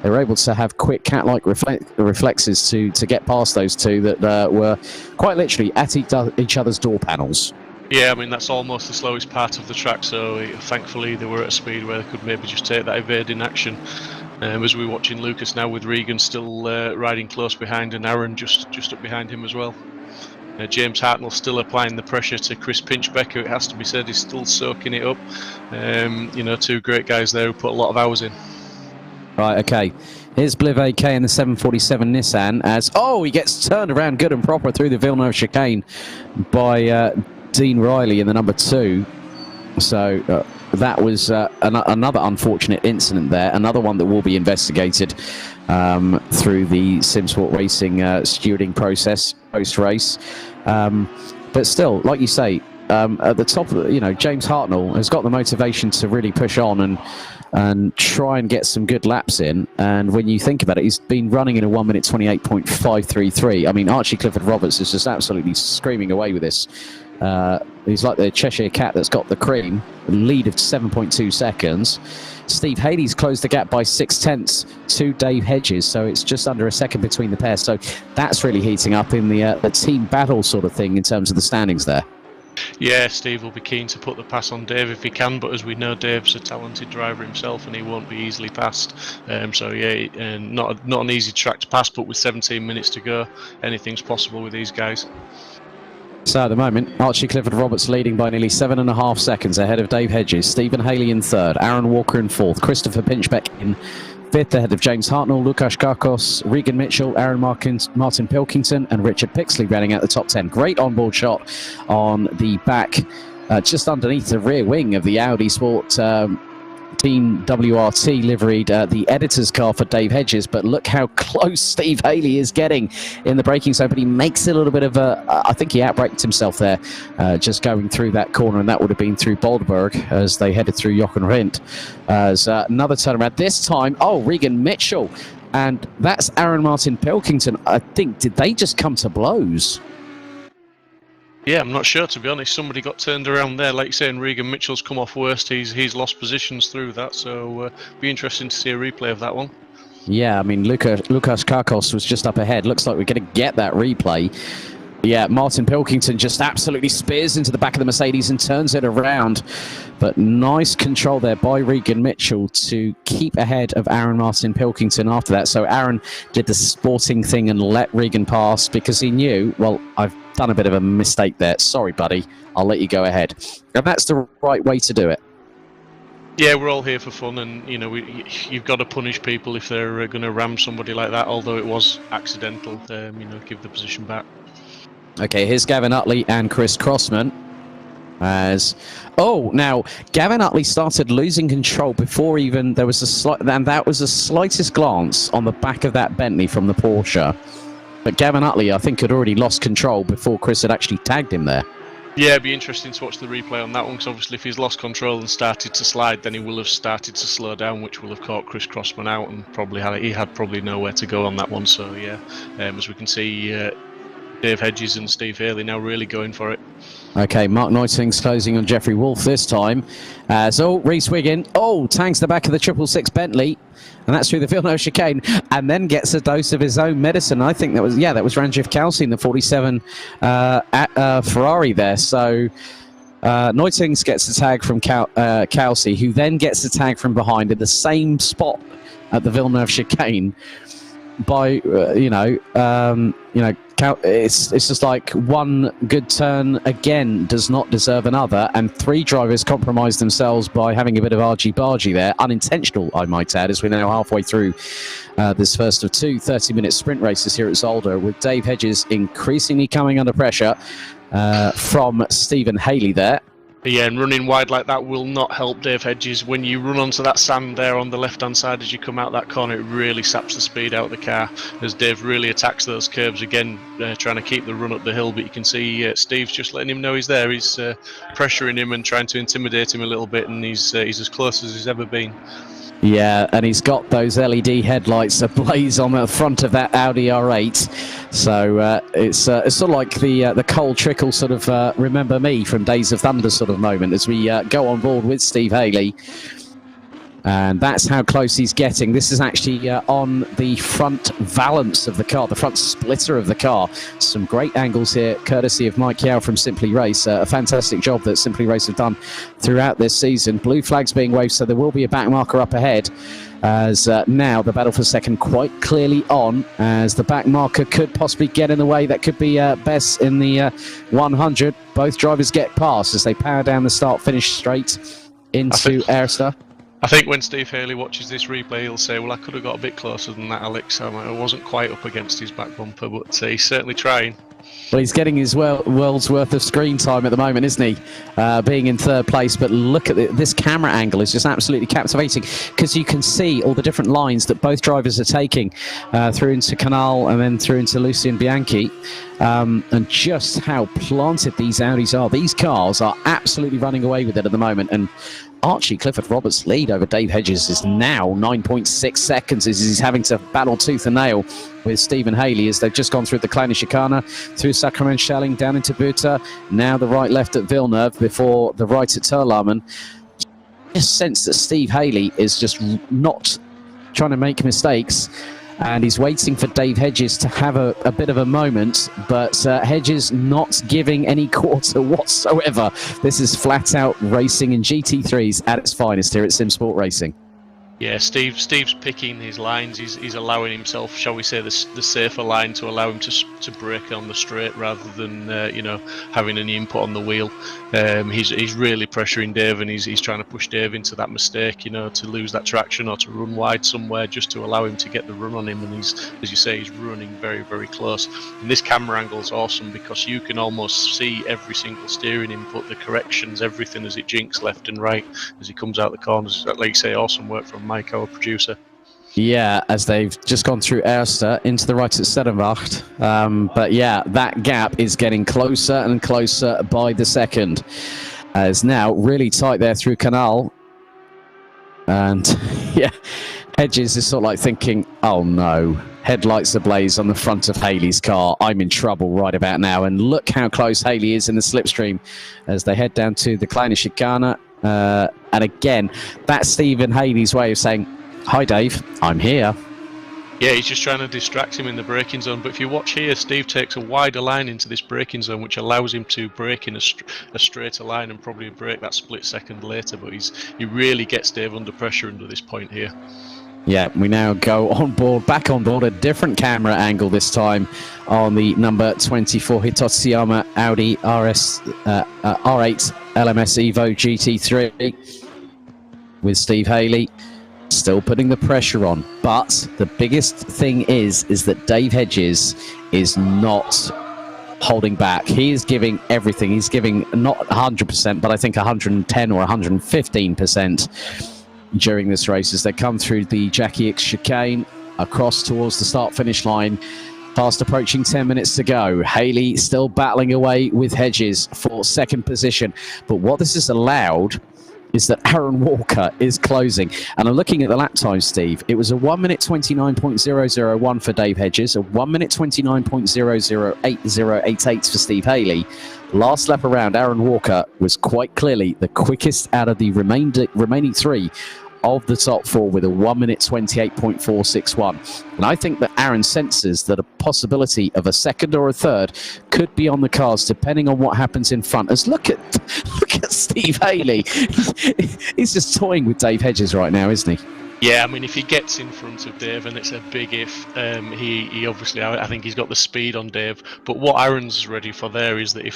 were able to have quick cat-like reflexes to get past those two that were quite literally at each other's door panels. Yeah, I mean, that's almost the slowest part of the track, so thankfully they were at a speed where they could maybe just take that evading action. As we're watching Lucas now with Regan still riding close behind, and Aaron just up behind him as well. James Hartnell still applying the pressure to Chris Pinchbeck, who, it has to be said, is still soaking it up. You know, two great guys there who put a lot of hours in. Right, okay. Here's Bliv AK in the 747 Nissan as, he gets turned around good and proper through the Villeneuve chicane by Dean Riley in the number 2. So that was another unfortunate incident there, another one that will be investigated through the Simsport Racing stewarding process post-race. But still, like you say, at the top, James Hartnell has got the motivation to really push on and try and get some good laps in. And when you think about it, he's been running in a 1 minute 28.533. I mean, Archie Clifford Roberts is just absolutely screaming away with this. He's like the Cheshire Cat that's got the cream, lead of 7.2 seconds. Steve Haley's closed the gap by 0.6 to Dave Hedges, so it's just under a second between the pair. So that's really heating up in the team battle sort of thing in terms of the standings there. Yeah, Steve will be keen to put the pass on Dave if he can, but as we know, Dave's a talented driver himself and he won't be easily passed. So yeah, not an easy track to pass, but with 17 minutes to go, anything's possible with these guys. So at the moment, Archie Clifford Roberts leading by nearly 7.5 seconds ahead of Dave Hedges, Stephen Haley in 3rd, Aaron Walker in 4th, Christopher Pinchbeck in 5th ahead of James Hartnell, Lukasz Karkos, Regan Mitchell, Aaron Martin Pilkington and Richard Pixley running out the top 10. Great onboard shot on the back, just underneath the rear wing of the Audi Sport Team WRT liveried the editor's car for Dave Hedges, but look how close Steve Haley is getting in the braking zone, but he makes it a little bit of I think he outbraked himself there, just going through that corner, and that would have been through Boldberg as they headed through Jochen Rindt. As another turnaround, this time, Regan Mitchell, and that's Aaron Martin Pilkington. I think, did they just come to blows? Yeah, I'm not sure, to be honest. Somebody got turned around there. Like you're saying, Regan Mitchell's come off worst. He's lost positions through that, so be interesting to see a replay of that one. Yeah, I mean, Lukasz Karkos was just up ahead. Looks like we're going to get that replay. Yeah, Martin Pilkington just absolutely spears into the back of the Mercedes and turns it around. But nice control there by Regan Mitchell to keep ahead of Aaron Martin Pilkington after that. So Aaron did the sporting thing and let Regan pass because he knew, well, I've done a bit of a mistake there. Sorry, buddy. I'll let you go ahead. And that's the right way to do it. Yeah, we're all here for fun, and you've got to punish people if they're going to ram somebody like that, although it was accidental. Give the position back. Okay, here's Gavin Utley and Chris Crossman. Now Gavin Utley started losing control before even there was that was the slightest glance on the back of that Bentley from the Porsche. But Gavin Utley, I think, had already lost control before Chris had actually tagged him there. Yeah, it'd be interesting to watch the replay on that one, because obviously if he's lost control and started to slide, then he will have started to slow down, which will have caught Chris Crossman out, and he had probably nowhere to go on that one. So yeah, as we can see, Dave Hedges and Steve Haley now really going for it. Okay, Mark Neuting's closing on Jeffrey Wolf this time. Reese Wiggin, tanks the back of the 666 Bentley, and that's through the Villeneuve chicane, and then gets a dose of his own medicine. I think that was Ranjiv Kalsi in the 47 Ferrari there. So Neutings gets a tag from Kalsi, who then gets a tag from behind in the same spot at the Villeneuve chicane. By it's just like one good turn again does not deserve another, and 3 drivers compromised themselves by having a bit of argy-bargy there, unintentional I might add, as we're now halfway through this first of 2 30-minute sprint races here at Zolder, with Dave Hedges increasingly coming under pressure from Stephen Haley there. Yeah, and running wide like that will not help Dave Hedges. When you run onto that sand there on the left-hand side as you come out that corner, it really saps the speed out of the car as Dave really attacks those curves again, trying to keep the run up the hill. But you can see Steve's just letting him know he's there. He's pressuring him and trying to intimidate him a little bit, and he's as close as he's ever been. Yeah, and he's got those LED headlights ablaze on the front of that Audi R8. So it's sort of like the Cole Trickle sort of remember me from Days of Thunder sort of moment as we go on board with Steve Haley. And that's how close he's getting. This is actually on the front valance of the car, the front splitter of the car. Some great angles here, courtesy of Mike Yao from Simply Race. A fantastic job that Simply Race have done throughout this season. Blue flags being waved, so there will be a back marker up ahead. As now the battle for second quite clearly on, as the back marker could possibly get in the way. That could be Bess in the 100. Both drivers get past as they power down the start-finish straight into Ayrster. I think when Steve Haley watches this replay, he'll say, well, I could have got a bit closer than that, Alex. I wasn't quite up against his back bumper, but he's certainly trying. Well, he's getting his world's worth of screen time at the moment, isn't he? Being in third place. But look at this camera angle is just absolutely captivating because you can see all the different lines that both drivers are taking through into Canal and then through into Lucien Bianchi. And just how planted these Audis are. These cars are absolutely running away with it at the moment. And Archie Clifford Roberts' lead over Dave Hedges is now 9.6 seconds as he's having to battle tooth and nail with Stephen Haley as they've just gone through the Kleine Chicane, through Sacrament Schelling, down into Buta, now the right left at Villeneuve before the right at Terlamen. Just sense that Steve Haley is just not trying to make mistakes. And he's waiting for Dave Hedges to have a bit of a moment, but Hedges not giving any quarter whatsoever. This is flat-out racing in GT3s at its finest here at Simsport Racing. Yeah, Steve's picking his lines. He's allowing himself, shall we say, the safer line to allow him to brake on the straight rather than having any input on the wheel. He's really pressuring Dave, and he's trying to push Dave into that mistake, to lose that traction or to run wide somewhere just to allow him to get the run on him. And he's, as you say, he's running very, very close. And this camera angle is awesome because you can almost see every single steering input, the corrections, everything as it jinks left and right as he comes out the corners. Like you say, awesome work from Mike, our producer. Yeah, as they've just gone through Ayrster into the right at Stedenwacht. But yeah, that gap is getting closer and closer by the second. It's now really tight there through Canal. And yeah, Hedges is sort of like thinking, oh no, headlights ablaze on the front of Haley's car. I'm in trouble right about now. And look how close Haley is in the slipstream as they head down to the Kleine Chicane. And again, that's Stephen Haley's way of saying, hi Dave, I'm here. Yeah, he's just trying to distract him in the braking zone. But if you watch here, Steve takes a wider line into this braking zone, which allows him to brake in a straighter line and probably brake that split second later. But he really gets Dave under pressure under this point here. Yeah, we now go on board, back on board, a different camera angle this time on the number 24 Hitotsuyama Audi R8 LMS Evo GT3 with Steve Haley still putting the pressure on. But the biggest thing is that Dave Hedges is not holding back. He is giving everything. He's giving not 100%, but I think 110 or 115% during this race as they come through the Jackie X chicane across towards the start-finish line. Fast approaching 10 minutes to go. Haley still battling away with Hedges for second position. But what this has allowed is that Aaron Walker is closing. And I'm looking at the lap time, Steve. It was a 1 minute 29.001 for Dave Hedges, a 1 minute 29.008088 for Steve Haley. Last lap around, Aaron Walker was quite clearly the quickest out of the remaining three of the top four with a 1 minute 28.461. And I think that Aaron senses that a possibility of a second or a third could be on the cards depending on what happens in front. As look at Steve Haley. He's just toying with Dave Hedges right now, isn't he? Yeah, I mean, if he gets in front of Dave, and it's a big if, he obviously, I think he's got the speed on Dave. But what Aaron's ready for there is that if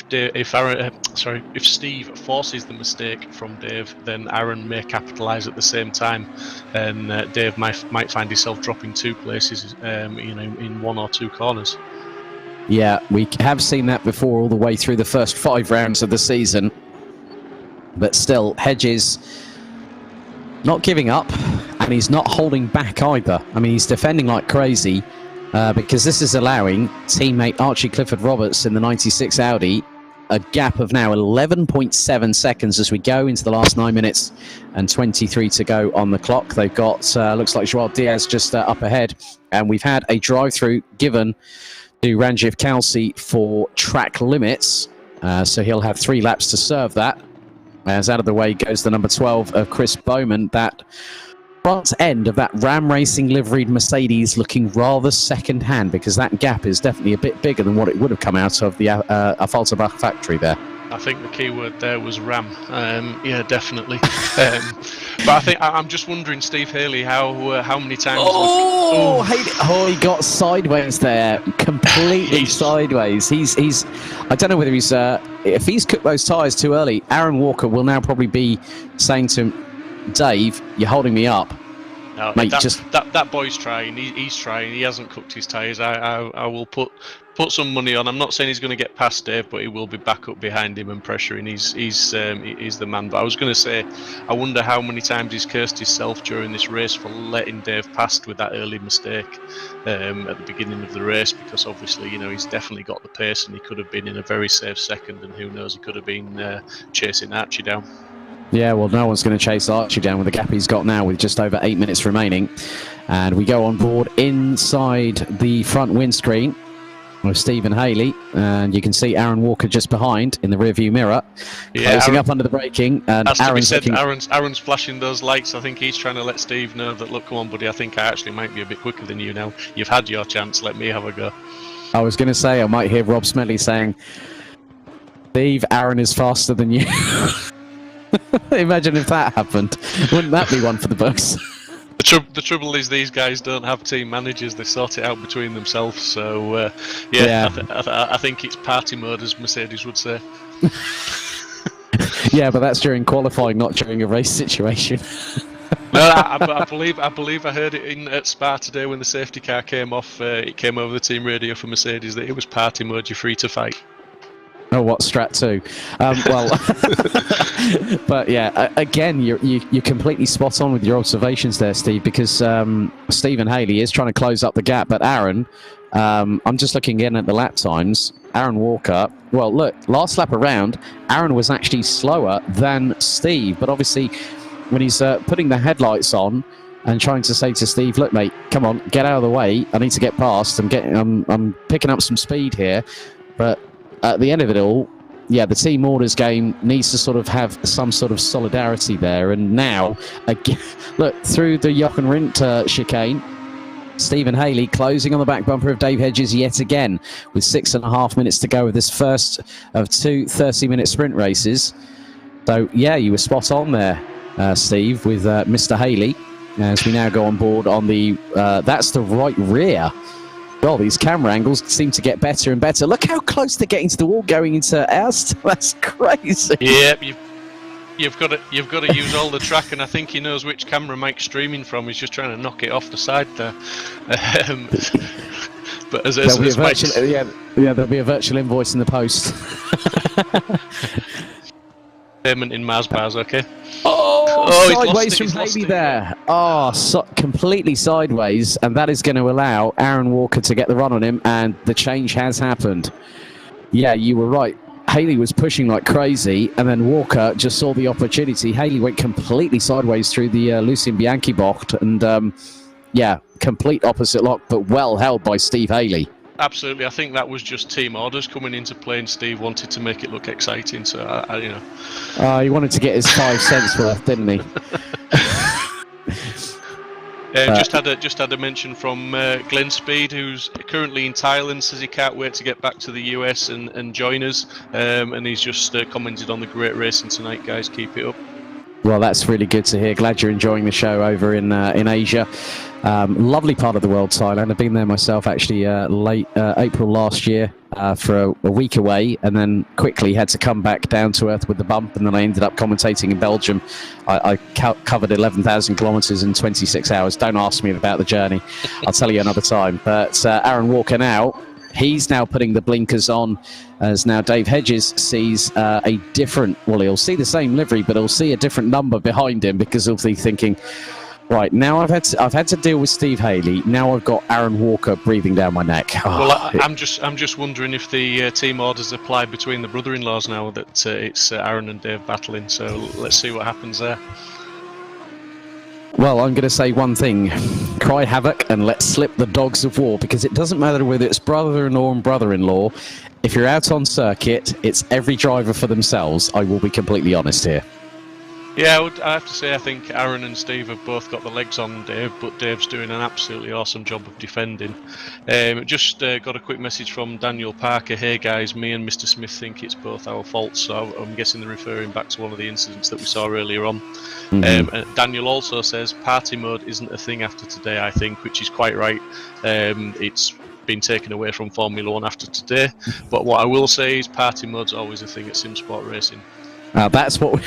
Steve forces the mistake from Dave, then Aaron may capitalise at the same time, and Dave might find himself dropping two places, in one or two corners. Yeah, we have seen that before all the way through the first 5 rounds of the season. But still, Hedges not giving up, and he's not holding back either. I mean, he's defending like crazy because this is allowing teammate Archie Clifford Roberts in the 96 Audi a gap of now 11.7 seconds as we go into the last 9 minutes and 23 to go on the clock. They've got, looks like Joao Diaz just up ahead, and we've had a drive-through given to Ranjiv Kalsi for track limits, so he'll have 3 laps to serve that. As out of the way goes the number 12 of Chris Bowman. That front end of that Ram Racing liveried Mercedes looking rather second-hand, because that gap is definitely a bit bigger than what it would have come out of the Affalterbach factory there. I think the key word there was Ram. Yeah, definitely. But I think I'm just wondering, Steve Haley, how many times? He got sideways there, completely sideways. He's. I don't know whether he's. If he's cooked those tyres too early, Aaron Walker will now probably be saying to him, "Dave, you're holding me up." No, mate, that boy's trying. He's trying. He hasn't cooked his tyres. I will put some money on. I'm not saying he's going to get past Dave, but he will be back up behind him and pressuring. He's the man. But I was going to say, I wonder how many times he's cursed himself during this race for letting Dave past with that early mistake at the beginning of the race, because obviously, you know, he's definitely got the pace and he could have been in a very safe second, and who knows, he could have been chasing Archie down. Yeah, well, no one's going to chase Archie down with the gap he's got now with just over 8 minutes remaining. And we go on board inside the front windscreen with Stephen Haley, and you can see Aaron Walker just behind in the rearview mirror, closing up under the braking. And Aaron's flashing those lights. I think he's trying to let Steve know that, look, come on, buddy, I think I actually might be a bit quicker than you now. You've had your chance, let me have a go. I was going to say, I might hear Rob Smedley saying, Steve, Aaron is faster than you. Imagine if that happened. Wouldn't that be one for the books? The trouble is, these guys don't have team managers. They sort it out between themselves. So, I think it's party mode, as Mercedes would say. Yeah, but that's during qualifying, not during a race situation. No, I believe I heard it at Spa today when the safety car came off. It came over the team radio for Mercedes that it was party mode. You're free to fight. Oh, what Strat 2? Well, but yeah, again, you're completely spot on with your observations there, Steve, because Stephen Haley is trying to close up the gap. But Aaron, I'm just looking in at the lap times. Aaron Walker, well, look, last lap around, Aaron was actually slower than Steve. But obviously, when he's putting the headlights on and trying to say to Steve, look, mate, come on, get out of the way. I need to get past. I'm picking up some speed here. But at the end of it all, yeah, the team orders game needs to sort of have some sort of solidarity there. And now, again, look, through the Jochen Rindt chicane, Stephen Haley closing on the back bumper of Dave Hedges yet again with 6.5 minutes to go with this first of 2 30-minute sprint races. So, yeah, you were spot on there, Steve, with Mr. Haley, as we now go on board on the, that's the right rear. Well, these camera angles seem to get better and better. Look how close they're getting to the wall going into ours. That's crazy. Yep, you've got to use all the track, and I think he knows which camera Mike's streaming from. He's just trying to knock it off the side there. But there'll be a virtual invoice in the post. Payment in Mars bars, okay? Oh, sideways from Haley there. Oh, completely sideways, and that is going to allow Aaron Walker to get the run on him, and the change has happened. Yeah, you were right. Haley was pushing like crazy, and then Walker just saw the opportunity. Haley went completely sideways through the Lucien Bianchi bocht, and yeah, complete opposite lock, but well held by Steve Haley. Absolutely, I think that was just team orders coming into play, and Steve wanted to make it look exciting. So, you know, he wanted to get his 5 cents worth, didn't he? Just had a mention from Glenn Speed, who's currently in Thailand, says he can't wait to get back to the US and join us. And he's just commented on the great racing tonight, guys. Keep it up. Well, that's really good to hear. Glad you're enjoying the show over in Asia. Lovely part of the world, Thailand. I've been there myself actually late April last year for a week away, and then quickly had to come back down to earth with the bump, and then I ended up commentating in Belgium. I covered 11,000 kilometres in 26 hours. Don't ask me about the journey. I'll tell you another time. But Aaron Walker now, he's now putting the blinkers on, as now Dave Hedges sees a different, well, he'll see the same livery, but he'll see a different number behind him, because he'll be thinking, Right, now I've had to deal with Steve Haley. Now I've got Aaron Walker breathing down my neck. Well, I'm just wondering if the team orders apply between the brother-in-laws now that it's Aaron and Dave battling. So let's see what happens there. Well, I'm going to say one thing. Cry havoc and let's slip the dogs of war, because it doesn't matter whether it's brother-in-law and brother-in-law. If you're out on circuit, it's every driver for themselves. I will be completely honest here. Yeah, I have to say I think Aaron and Steve have both got the legs on Dave, but Dave's doing an absolutely awesome job of defending. Just got a quick message from Daniel Parker. Hey guys, me and Mr. Smith think it's both our fault, so I'm guessing they're referring back to one of the incidents that we saw earlier on. Daniel also says party mode isn't a thing after today, I think, which is quite right. It's been taken away from Formula 1 after today, but what I will say is party mode's always a thing at Simsport Racing. That's what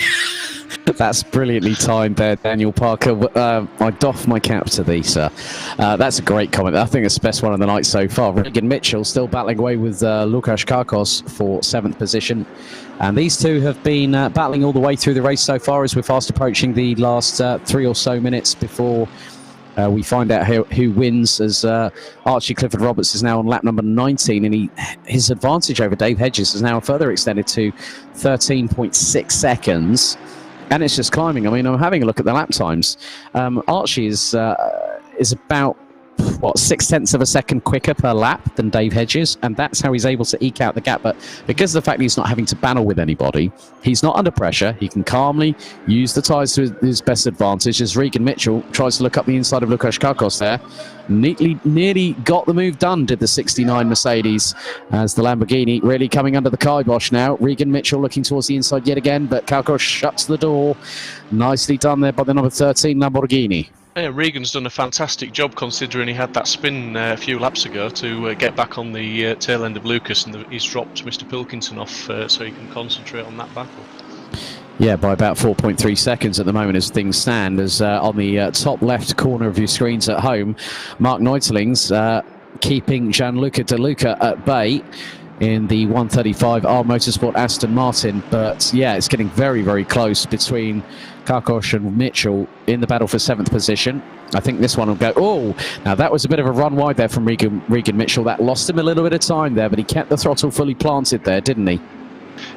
that's brilliantly timed there, Daniel Parker. I doff my cap to thee, sir. That's a great comment. I think it's the best one of the night so far. Regan Mitchell still battling away with Łukasz Karkos for 7th position. And these two have been battling all the way through the race so far, as we're fast approaching the last 3 or so minutes before we find out who wins, as Archie Clifford Roberts is now on lap number 19, and his advantage over Dave Hedges is now further extended to 13.6 seconds, and it's just climbing. I mean, I'm having a look at the lap times. Archie is about, what, 0.6 of a second quicker per lap than Dave Hedges, and that's how he's able to eke out the gap. But because of the fact he's not having to battle with anybody, he's not under pressure, he can calmly use the tyres to his best advantage, as Regan Mitchell tries to look up the inside of Łukasz Karkos there. Nearly got the move done, did the 69 Mercedes, as the Lamborghini really coming under the kibosh now. Regan Mitchell looking towards the inside yet again, but Karkos shuts the door. Nicely done there by the number 13 Lamborghini. Yeah, Regan's done a fantastic job, considering he had that spin a few laps ago to get back on the tail end of Lucas, and he's dropped Mr. Pilkington off so he can concentrate on that battle. Yeah, by about 4.3 seconds at the moment as things stand, as on the top left corner of your screens at home, Mark Neutling's keeping Gianluca De Luca at bay in the 135 R Motorsport Aston Martin. But yeah, it's getting very, very close between Karkos and Mitchell in the battle for 7th position. I think this one will go... Oh, now that was a bit of a run wide there from Regan Mitchell. That lost him a little bit of time there, but he kept the throttle fully planted there, didn't he?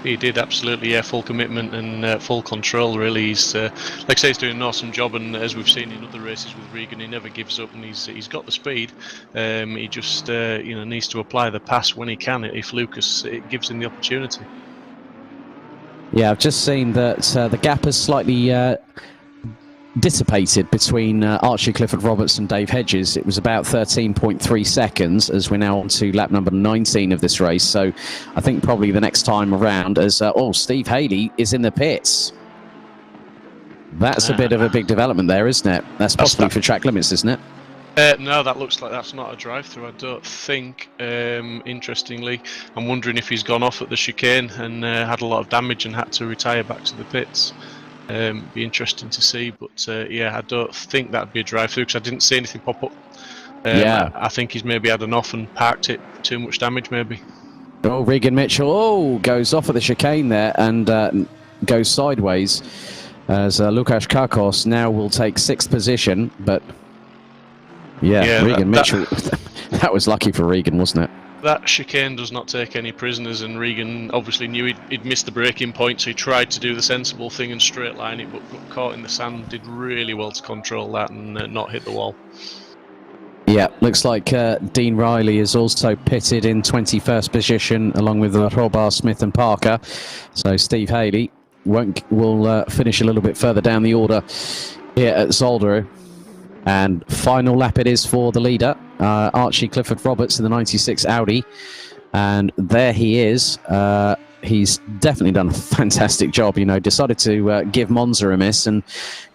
He did, absolutely, yeah. Full commitment and full control, really. He's, like I say, he's doing an awesome job, and as we've seen in other races with Regan, he never gives up, and he's got the speed. He just needs to apply the pass when he can, if Lucas it gives him the opportunity. Yeah, I've just seen that the gap has slightly dissipated between Archie Clifford Roberts and Dave Hedges. It was about 13.3 seconds, as we're now on to lap number 19 of this race. So I think probably the next time around, as Steve Haley is in the pits. That's a bit of a big development there, isn't it? That's possibly for track limits, isn't it? No, that looks like that's not a drive-through, I don't think. Interestingly, I'm wondering if he's gone off at the chicane and had a lot of damage and had to retire back to the pits. Be interesting to see, but yeah, I don't think that'd be a drive-through, because I didn't see anything pop up. Yeah, I think he's maybe had an off and parked it. Too much damage, maybe. Oh, Regan Mitchell goes off at the chicane there and goes sideways, as Łukasz Karkos now will take 6th position, but yeah, Regan Mitchell, that was lucky for Regan, wasn't it? That chicane does not take any prisoners, and Regan obviously knew he'd missed the braking point, so he tried to do the sensible thing and straight line it, but got caught in the sand. Did really well to control that and not hit the wall. Yeah, looks like Dean Riley is also pitted in 21st position, along with Robar, Smith and Parker. So Steve Haley will finish a little bit further down the order here at Zolder. And final lap it is for the leader, Archie Clifford Roberts in the 96 Audi. And there he is. He's definitely done a fantastic job, decided to give Monza a miss and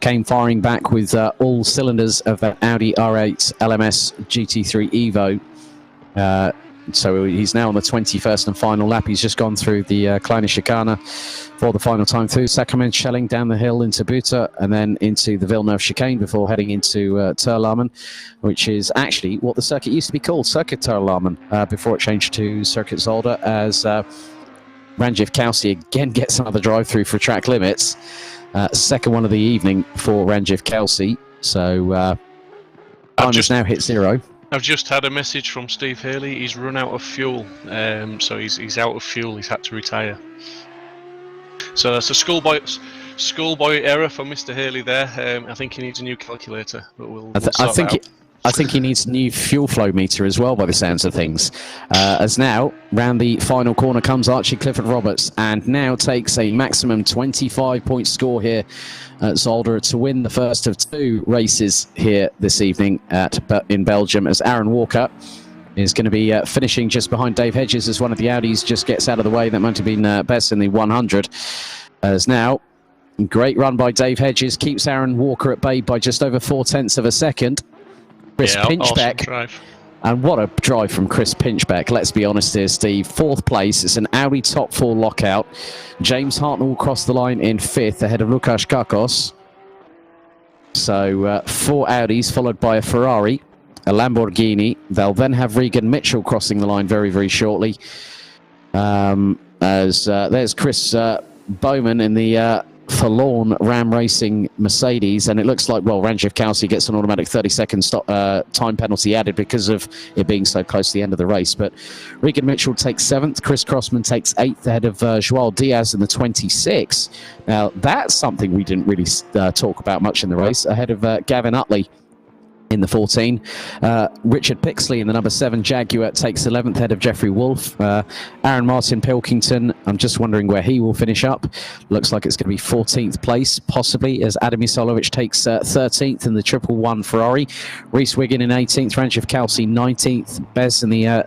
came firing back with all cylinders of that Audi R8 LMS GT3 Evo. So he's now on the 21st and final lap. He's just gone through the Kleine Chicane for the final time through Sacrament Schelling, down the hill into Buta, and then into the Villeneuve chicane before heading into Terlamen, which is actually what the circuit used to be called, Circuit Terlamen, before it changed to Circuit Zolder, as Ranjiv Kelsey again gets another drive-through for track limits. Second one of the evening for Ranjiv Kelsey. So time has now hit 0. I've just had a message from Steve Haley. He's run out of fuel, so he's out of fuel. He's had to retire. So that's a schoolboy error for Mr. Haley there. I think he needs a new calculator, but we'll sort that out. I think he needs a new fuel flow meter as well, by the sounds of things. As now, round the final corner comes Archie Clifford Roberts, and now takes a maximum 25-point score here at Zolder to win the first of 2 races here this evening in Belgium, as Aaron Walker is going to be finishing just behind Dave Hedges as one of the Audis just gets out of the way. That might have been best in the 100. As now, great run by Dave Hedges, keeps Aaron Walker at bay by just over 0.4 of a second. Chris Pinchbeck, awesome, and what a drive from Chris Pinchbeck. Let's be honest here, Steve. 4th place. It's an Audi top 4 lockout. James Hartnell will cross the line in 5th ahead of Lukas Kakos. So 4 Audis followed by a Ferrari, a Lamborghini. They'll then have Regan Mitchell crossing the line very, very shortly. There's Chris Bowman in the forlorn Ram Racing Mercedes, and it looks like, well, Ranjiv Kalsi gets an automatic 30-second time penalty added because of it being so close to the end of the race. But Regan Mitchell takes 7th, Chris Crossman takes 8th ahead of Joao Diaz in the 26. Now, that's something we didn't really talk about much in the race, ahead of Gavin Utley in the 14. Richard Pixley in the number 7 Jaguar takes 11th ahead of Jeffrey Wolf. Aaron Martin Pilkington, I'm just wondering where he will finish up. Looks like it's going to be 14th place, possibly, as Adam Isolovic takes 13th in the 111 Ferrari. Reese Wiggin in 18th, Ranjiv Kalsi 19th. Bez in the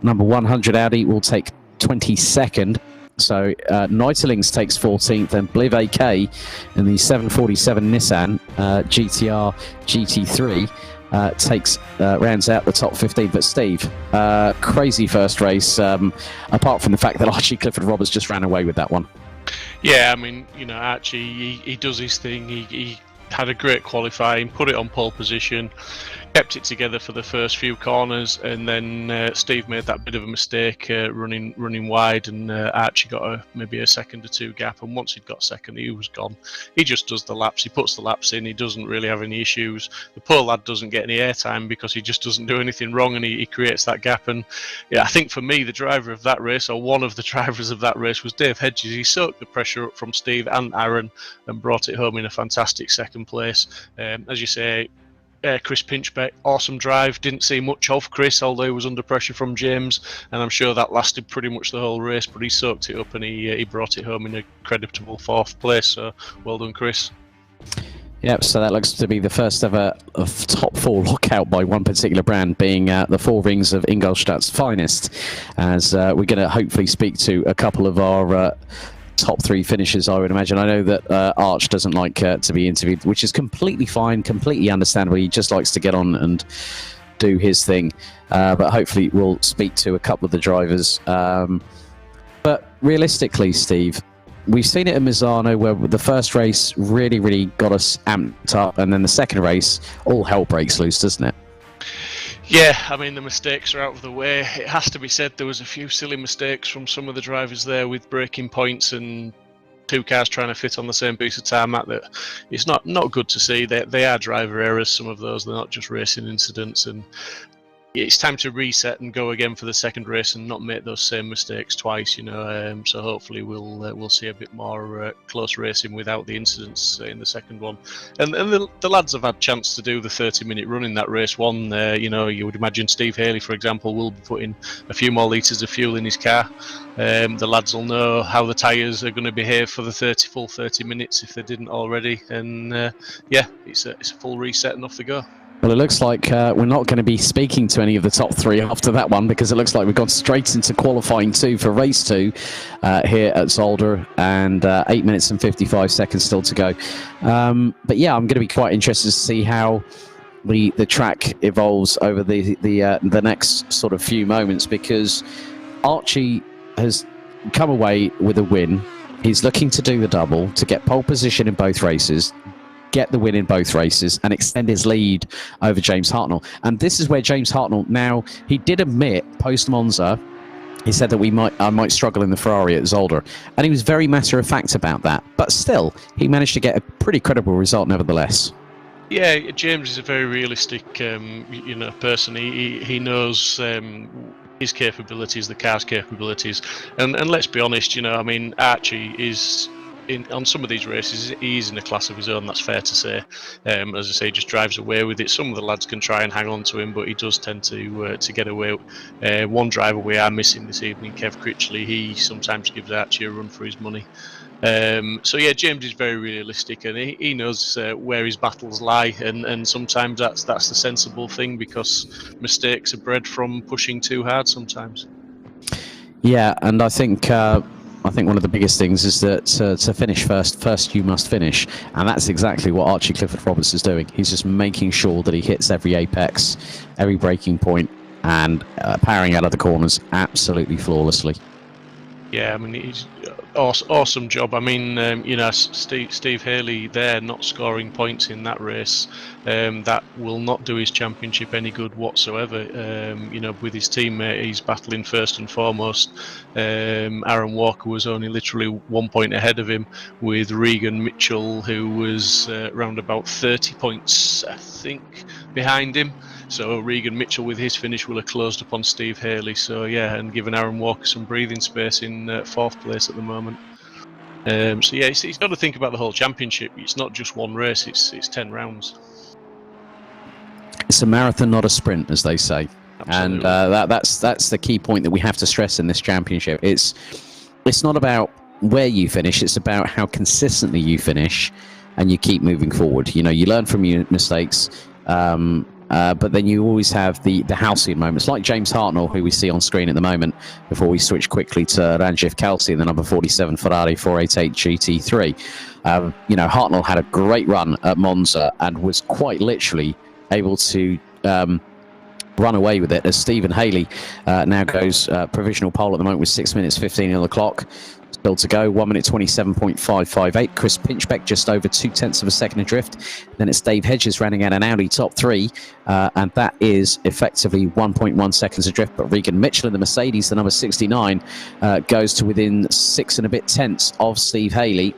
number 100 Audi will take 22nd. So Neitelings takes 14th, and Bliv AK in the 747 Nissan GTR GT3 rounds out the top 15. But Steve, crazy first race, apart from the fact that Archie Clifford Roberts just ran away with that one. Yeah, I mean, Archie, he does his thing. He had a great qualifying, put it on pole position, kept it together for the first few corners, and then Steve made that bit of a mistake running wide, and Archie got maybe a second or 2 gap, and once he'd got second, he was gone. He just does the laps, he puts the laps in, he doesn't really have any issues. The poor lad doesn't get any airtime because he just doesn't do anything wrong, and he creates that gap. And yeah, I think for me, the driver of that race, or one of the drivers of that race, was Dave Hedges. He soaked the pressure up from Steve and Aaron and brought it home in a fantastic second place. As you say, Chris Pinchbeck, awesome drive. Didn't see much of Chris, although he was under pressure from James, and I'm sure that lasted pretty much the whole race, but he soaked it up and he brought it home in a creditable 4th place, so well done, Chris. Yep, so that looks to be the first ever of top 4 lockout by one particular brand, being the 4 Rings of Ingolstadt's finest, as we're going to hopefully speak to a couple of our top 3 finishes, I would imagine. I know that Arch doesn't like to be interviewed, which is completely fine, completely understandable. He just likes to get on and do his thing. But hopefully we'll speak to a couple of the drivers. But realistically, Steve, we've seen it in Misano, where the first race really, really got us amped up, and then the second race, all hell breaks loose, doesn't it? Yeah, I mean, the mistakes are out of the way. It has to be said there was a few silly mistakes from some of the drivers there with braking points and 2 cars trying to fit on the same piece of tarmac. That it's not good to see. They are driver errors, some of those. They're not just racing incidents. And it's time to reset and go again for the second race and not make those same mistakes twice, so hopefully we'll see a bit more close racing without the incidents in the second one. And the lads have had chance to do the 30-minute run in that race one. You would imagine Steve Haley, for example, will be putting a few more litres of fuel in his car. The lads will know how the tyres are going to behave for the full 30 minutes if they didn't already. And it's a full reset and off they go. Well, it looks like we're not going to be speaking to any of the top 3 after that one, because it looks like we've gone straight into qualifying 2 for race 2 here at Zolder, and 8 minutes and 55 seconds still to go. But yeah, I'm going to be quite interested to see how the track evolves over the next sort of few moments, because Archie has come away with a win. He's looking to do the double, to get pole position in both races, get the win in both races, and extend his lead over James Hartnell. And this is where James Hartnell, now, he did admit post Monza, he said that I might struggle in the Ferrari at Zolder, and he was very matter of fact about that. But still, he managed to get a pretty credible result nevertheless. Yeah, James is a very realistic, person. He knows his capabilities, the car's capabilities, and let's be honest, I mean, Archie is on some of these races, he's in a class of his own. That's fair to say. As I say, just drives away with it. Some of the lads can try and hang on to him, but he does tend to get away. One driver we are missing this evening, Kev Critchley, he sometimes gives Archie a run for his money. So yeah, James is very realistic, and he knows where his battles lie, and sometimes that's the sensible thing, because mistakes are bred from pushing too hard sometimes. Yeah, and I think one of the biggest things is that to finish first you must finish, and that's exactly what Archie Clifford-Roberts is doing. He's just making sure that he hits every apex, every braking point, and powering out of the corners absolutely flawlessly. Yeah, I mean, he's awesome job. I mean, Steve Haley there not scoring points in that race, that will not do his championship any good whatsoever. With his teammate, he's battling first and foremost. Aaron Walker was only literally 1 point ahead of him, with Regan Mitchell, who was around about 30 points, I think, behind him. So Regan Mitchell with his finish will have closed upon Steve Haley. So yeah, and given Aaron Walker some breathing space in fourth place at the moment. So yeah, he's got to think about the whole championship. It's not just one race; it's 10 rounds. It's a marathon, not a sprint, as they say. Absolutely. And that's the key point that we have to stress in this championship. It's not about where you finish; it's about how consistently you finish, and you keep moving forward. You learn from your mistakes. But then you always have the halcyon moments, like James Hartnell, who we see on screen at the moment, before we switch quickly to Ranjith Kelsey, the number 47 Ferrari 488 GT3. Hartnell had a great run at Monza and was quite literally able to run away with it, as Stephen Haley now goes provisional pole at the moment with 6 minutes 15 on the clock. Still to go, 1 minute 27.558. Chris Pinchbeck just over 0.2 of a second adrift. Then it's Dave Hedges running out an Audi top three, and that is effectively 1.1 seconds adrift. But Regan Mitchell in the Mercedes, the number 69, goes to within 6 and a bit tenths of Steve Haley.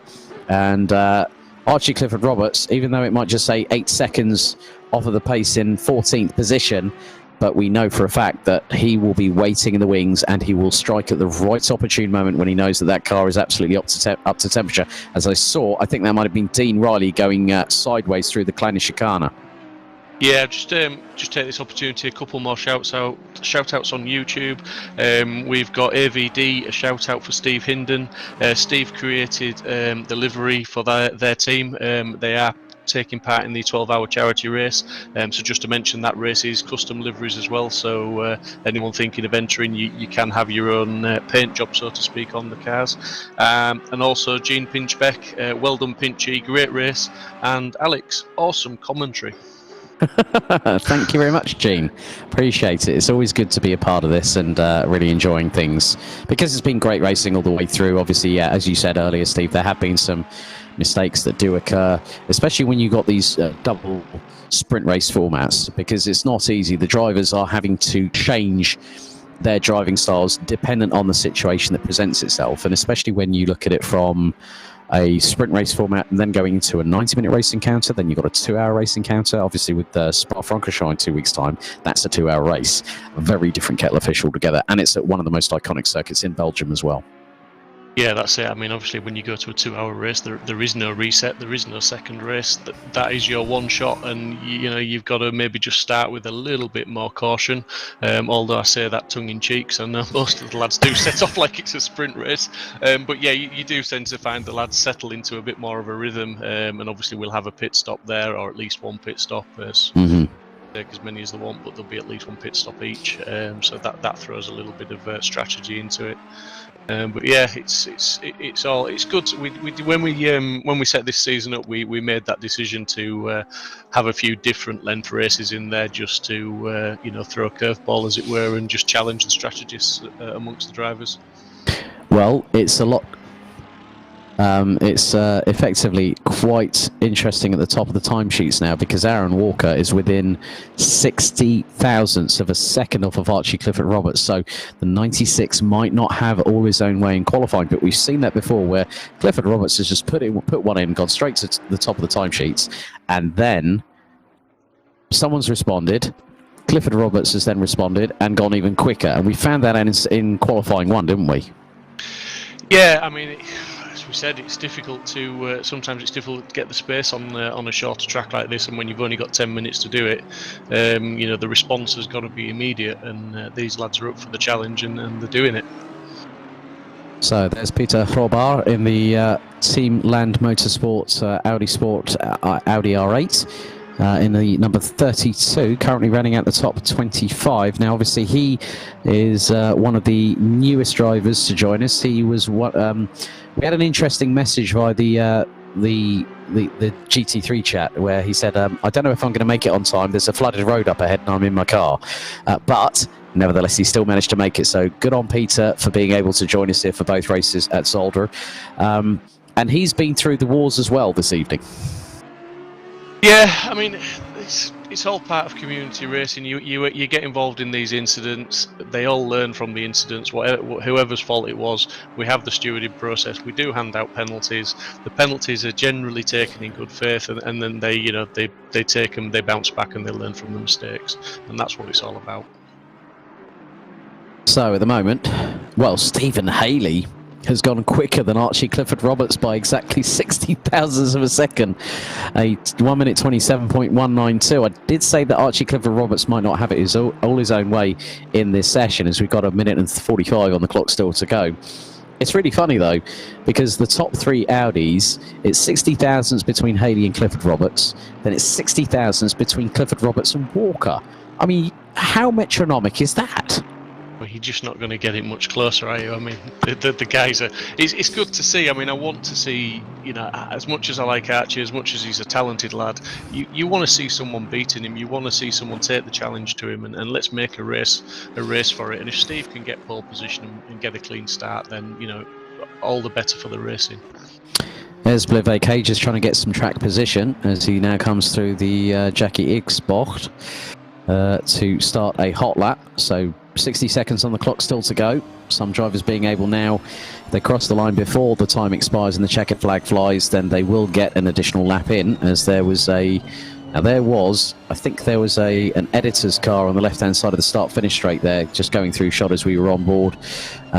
And Archie Clifford-Roberts, even though it might just say 8 seconds off of the pace in 14th position, but we know for a fact that he will be waiting in the wings, and he will strike at the right opportune moment when he knows that car is absolutely up to temperature. As I saw, I think that might have been Dean Riley going sideways through the Kleine Chicane. Yeah, just take this opportunity. A couple more shout outs on YouTube. We've got AVD, a shout out for Steve Hinden. Steve created the livery for their team. They are taking part in the 12-hour charity race, so just to mention, that race is custom liveries as well, so anyone thinking of entering, you can have your own paint job, so to speak, on the cars. And also Gene Pinchbeck, well done Pinchy, great race, and Alex, awesome commentary. Thank you very much, Gene. Appreciate it. It's always good to be a part of this, and really enjoying things, because it's been great racing all the way through. Obviously, yeah, as you said earlier, Steve, there have been some mistakes that do occur, especially when you've got these double sprint race formats, because it's not easy. The drivers are having to change their driving styles dependent on the situation that presents itself, and especially when you look at it from a sprint race format and then going into a 90-minute race encounter, then you've got a 2-hour race encounter. Obviously with Spa-Francorchamps in 2 weeks' time, that's a 2-hour race. A very different kettle of fish altogether, and it's at one of the most iconic circuits in Belgium as well. Yeah, that's it. I mean, obviously, when you go to a 2-hour race, there is no reset, there is no second race. That is your one shot, and you've got to maybe just start with a little bit more caution. Although I say that tongue in cheek, because I know most of the lads do set off like it's a sprint race. But yeah, you do tend to find the lads settle into a bit more of a rhythm, and obviously we'll have a pit stop there, or at least one pit stop. Take as many as they want, but there'll be at least one pit stop each. So that throws a little bit of strategy into it. But yeah, it's good. When we set this season up, we made that decision to have a few different length races in there, just to throw a curveball, as it were, and just challenge the strategists amongst the drivers. Well, it's a lot. It's effectively quite interesting at the top of the timesheets now, because Aaron Walker is within 60 thousandths of a second off of Archie Clifford-Roberts. So the 96 might not have all his own way in qualifying, but we've seen that before, where Clifford-Roberts has just put one in, gone straight to the top of the timesheets, and then someone's responded. Clifford Roberts has then responded and gone even quicker. And we found that in qualifying one, didn't we? Yeah, I mean, as we said, it's difficult to sometimes it's difficult to get the space on a shorter track like this, and when you've only got 10 minutes to do it, you know, the response has got to be immediate, and these lads are up for the challenge, and they're doing it. So there's Peter Robart in the Team Land Motorsport Audi Sport Audi R8 in the number 32, currently running out the top 25. Now, obviously, he is one of the newest drivers to join us. He was what we had an interesting message via the GT3 chat where he said, I don't know if I'm going to make it on time. There's a flooded road up ahead and I'm in my car. But nevertheless, he still managed to make it. So good on Peter for being able to join us here for both races at Zolder. And he's been through the wars as well this evening. Yeah, I mean, it's all part of community racing. You get involved in these incidents. They all learn from the incidents, whoever's fault it was. We have the stewarding process. We do hand out penalties. The penalties are generally taken in good faith, and then they take them, they bounce back, and they learn from the mistakes, and that's what it's all about. So at the moment, well, Stephen Haley has gone quicker than Archie Clifford Roberts by exactly 60 thousandths of a second. A 1 minute 27.192. I did say that Archie Clifford Roberts might not have it all his own way in this session, as we've got 1 minute and 45 on the clock still to go. It's really funny though, because the top three Audis, it's 60 thousandths between Haley and Clifford Roberts, then it's 60 thousandths between Clifford Roberts and Walker. I mean, how metronomic is that? You're just not going to get it much closer, are you? I mean, the guys are. It's good to see. I mean, I want to see, you know, as much as I like Archie, as much as he's a talented lad, you want to see someone beating him. You want to see someone take the challenge to him, and let's make a race for it. And if Steve can get pole position and get a clean start, then, you know, all the better for the racing. There's Bliv AK just trying to get some track position as he now comes through the Jackie Ixbocht to start a hot lap. So 60 seconds on the clock still to go. Some drivers being able now, if they cross the line before the time expires and the checkered flag flies, then they will get an additional lap in, as there was I think there was an editor's car on the left-hand side of the start-finish straight there, just going through shot as we were on board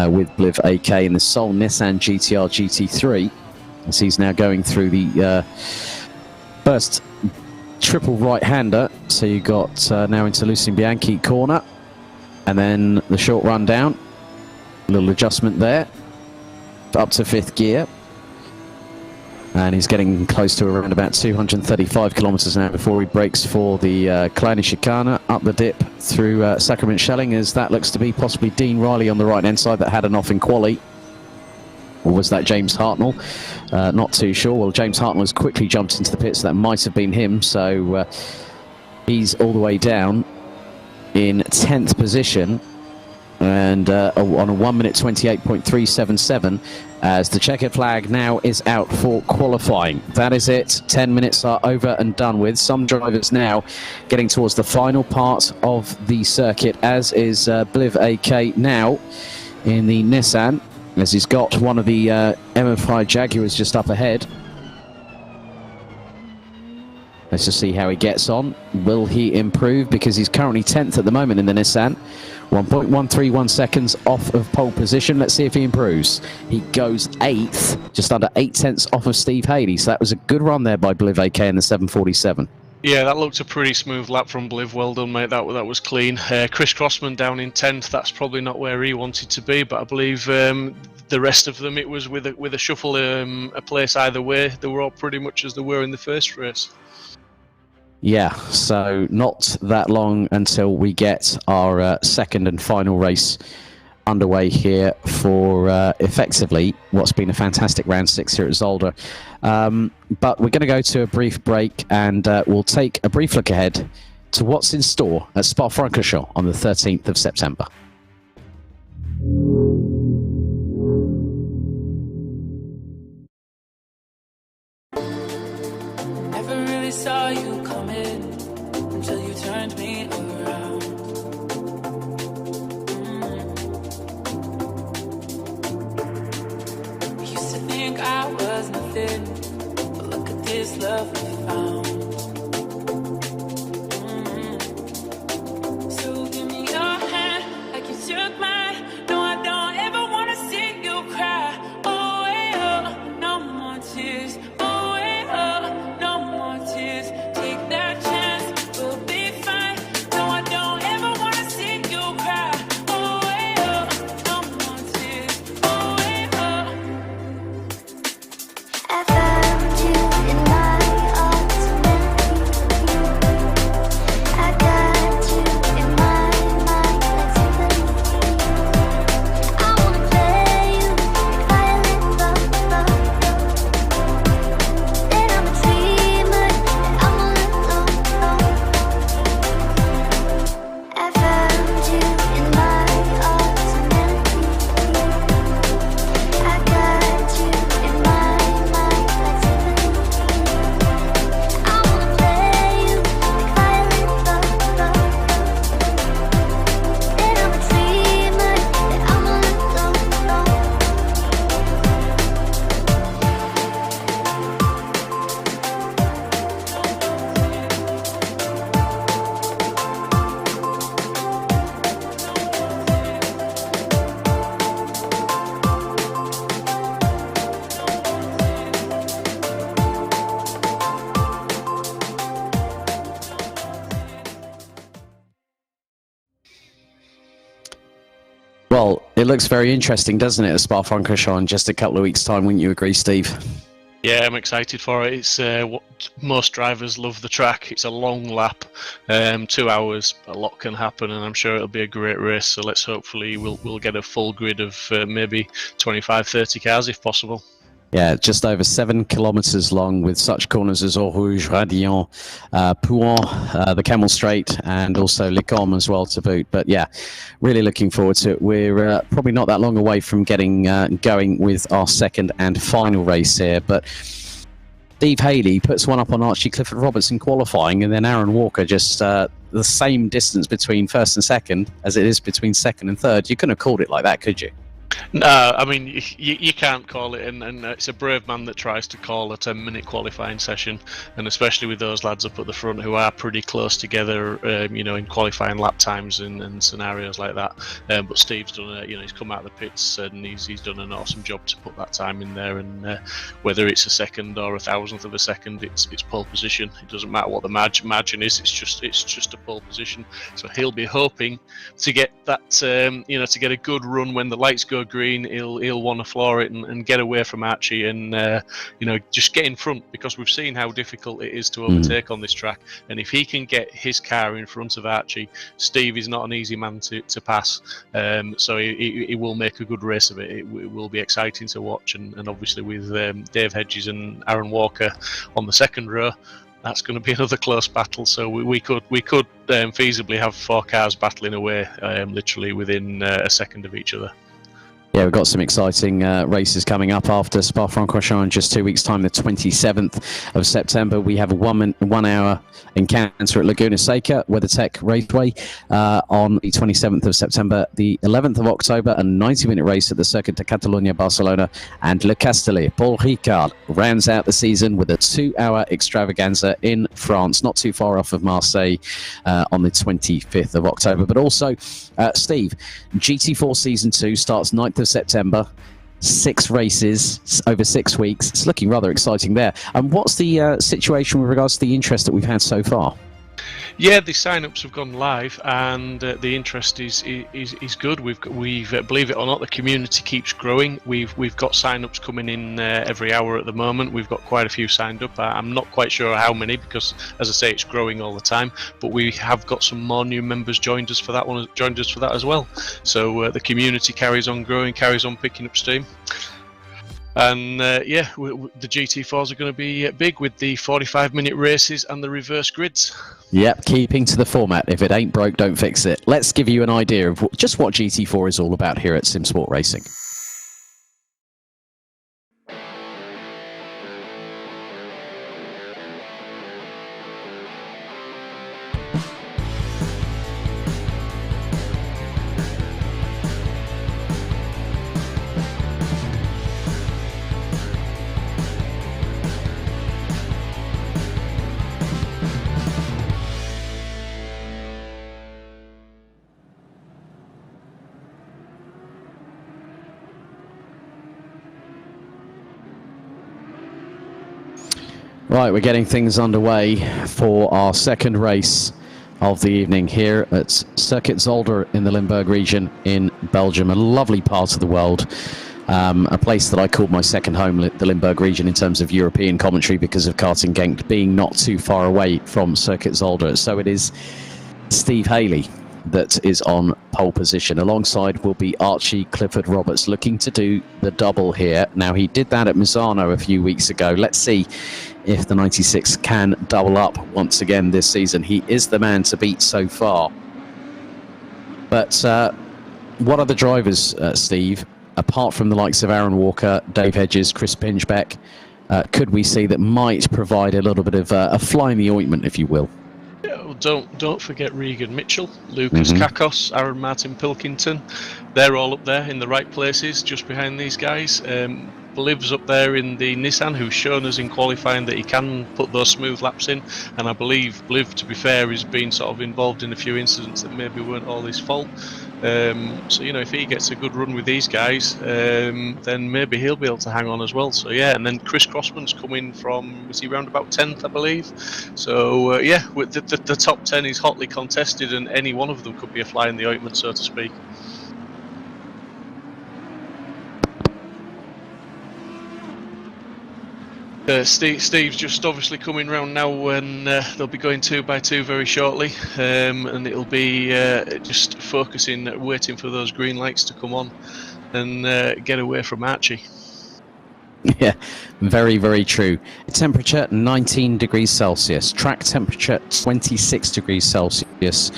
with Bliv AK in the Sol Nissan GTR GT3, as he's now going through the first triple right-hander. So you got now into Lucien Bianchi corner, and then the short run down, a little adjustment there, up to fifth gear, and he's getting close to around about 235 kilometers now before he brakes for the Kleine Chicane, up the dip through Sacrament Schelling, as that looks to be possibly Dean Riley on the right-hand side that had an off in quali. Or was that James Hartnell? Not too sure. Well, James Hartnell has quickly jumped into the pits, so that might have been him. So he's all the way down in 10th position, and on a 1 minute 28.377, as the checkered flag now is out for qualifying. That is it. 10 minutes are over and done with. Some drivers now getting towards the final part of the circuit, as is Bliv AK now in the Nissan, as he's got one of the MF5 Jaguars just up ahead. Let's just see how he gets on. Will he improve? Because he's currently 10th at the moment in the Nissan. 1.131 seconds off of pole position. Let's see if he improves. He goes 8th, just under 8 tenths off of Steve Haley. So that was a good run there by Bliv AK in the 747. Yeah, that looked a pretty smooth lap from Bliv. Well done, mate. That was clean. Chris Crossman down in 10th. That's probably not where he wanted to be, but I believe the rest of them, it was with a shuffle, a place either way. They were all pretty much as they were in the first race. Yeah, so not that long until we get our second and final race underway here for effectively what's been a fantastic round 6 here at Zolder. But we're going to go to a brief break, and we'll take a brief look ahead to what's in store at Spa-Francorchamps on the 13th of September. Never really saw you coming until you turned me around. Used to think I was nothing, but look at this love we found. Well, it looks very interesting, doesn't it, at Spa-Francorchamps in just a couple of weeks' time, wouldn't you agree, Steve? Yeah, I'm excited for it. It's what most drivers love the track. It's a long lap, 2 hours. A lot can happen, and I'm sure it'll be a great race. So let's hopefully we'll get a full grid of maybe 25, 30 cars if possible. Yeah, just over 7 kilometres long, with such corners as Eau Rouge, Radillon, Pouan, the Camel Straight, and also Les Combes as well to boot. But yeah, really looking forward to it. We're probably not that long away from getting going with our second and final race here. But Steve Haley puts one up on Archie Clifford Roberts in qualifying, and then Aaron Walker just the same distance between first and second as it is between second and third. You couldn't have called it like that, could you? No, I mean, you can't call it, and it's a brave man that tries to call a 10-minute qualifying session, and especially with those lads up at the front who are pretty close together, in qualifying lap times and scenarios like that. But Steve's done it, he's come out of the pits and he's done an awesome job to put that time in there, and whether it's a second or a thousandth of a second, it's pole position. It doesn't matter what the margin is, it's just a pole position. So he'll be hoping to get that, to get a good run when the lights go green. He'll want to floor it and get away from Archie and just get in front, because we've seen how difficult it is to overtake on this track, and if he can get his car in front of Archie, Steve is not an easy man to pass, so he will make a good race of it. It will be exciting to watch, and obviously with Dave Hedges and Aaron Walker on the second row, that's going to be another close battle. So we could feasibly have 4 cars battling away, literally within a second of each other. Yeah, we've got some exciting races coming up after Spa-Francorchamps in just 2 weeks' time. The 27th of September, we have a 1 hour encounter at Laguna Seca, WeatherTech Raceway. On the 27th of September, the 11th of October, a 90-minute race at the Circuit de Catalunya, Barcelona, and Le Castellet. Paul Ricard rounds out the season with a 2-hour extravaganza in France, not too far off of Marseille, on the 25th of October. But also, Steve, GT4 Season 2 starts 9th of September, 6 races over 6 weeks. It's looking rather exciting there. And what's the situation with regards to the interest that we've had so far? Yeah, the sign-ups have gone live, and the interest is good. We've believe it or not, the community keeps growing. We've got sign-ups coming in every hour at the moment. We've got quite a few signed up. I'm not quite sure how many, because as I say, it's growing all the time. But we have got some more new members joined us for that as well. So the community carries on growing, carries on picking up steam. And the GT4s are going to be big with the 45-minute races and the reverse grids. Yep, keeping to the format. If it ain't broke, don't fix it. Let's give you an idea of just what GT4 is all about here at Simsport Racing. Right, we're getting things underway for our second race of the evening here at Circuit Zolder in the Limburg region in Belgium, a lovely part of the world. A place that I called my second home, the Limburg region, in terms of European commentary, because of Karting Genk being not too far away from Circuit Zolder. So it is Steve Haley that is on pole position. Alongside will be Archie Clifford Roberts, looking to do the double here. Now, he did that at Misano a few weeks ago. Let's see if the 96 can double up once again this season. He is the man to beat so far. But what other drivers, Steve, apart from the likes of Aaron Walker, Dave Hedges, Chris Pinchbeck, could we see that might provide a little bit of a fly in the ointment, if you will? Don't forget Regan Mitchell, Lucas Kakos, Aaron Martin Pilkington. They're all up there in the right places, just behind these guys. Bliv's up there in the Nissan, who's shown us in qualifying that he can put those smooth laps in, and I believe Bliv, to be fair, has been sort of involved in a few incidents that maybe weren't all his fault. So if he gets a good run with these guys, then maybe he'll be able to hang on as well. So yeah, and then Chris Crossman's coming from, is he round about 10th, I believe? So the top 10 is hotly contested, and any one of them could be a fly in the ointment, so to speak. Steve's just obviously coming round now, and they'll be going 2 by 2 very shortly, and it'll be just focusing, waiting for those green lights to come on and get away from Archie. Yeah, very, very true. Temperature 19 degrees Celsius, track temperature 26 degrees Celsius.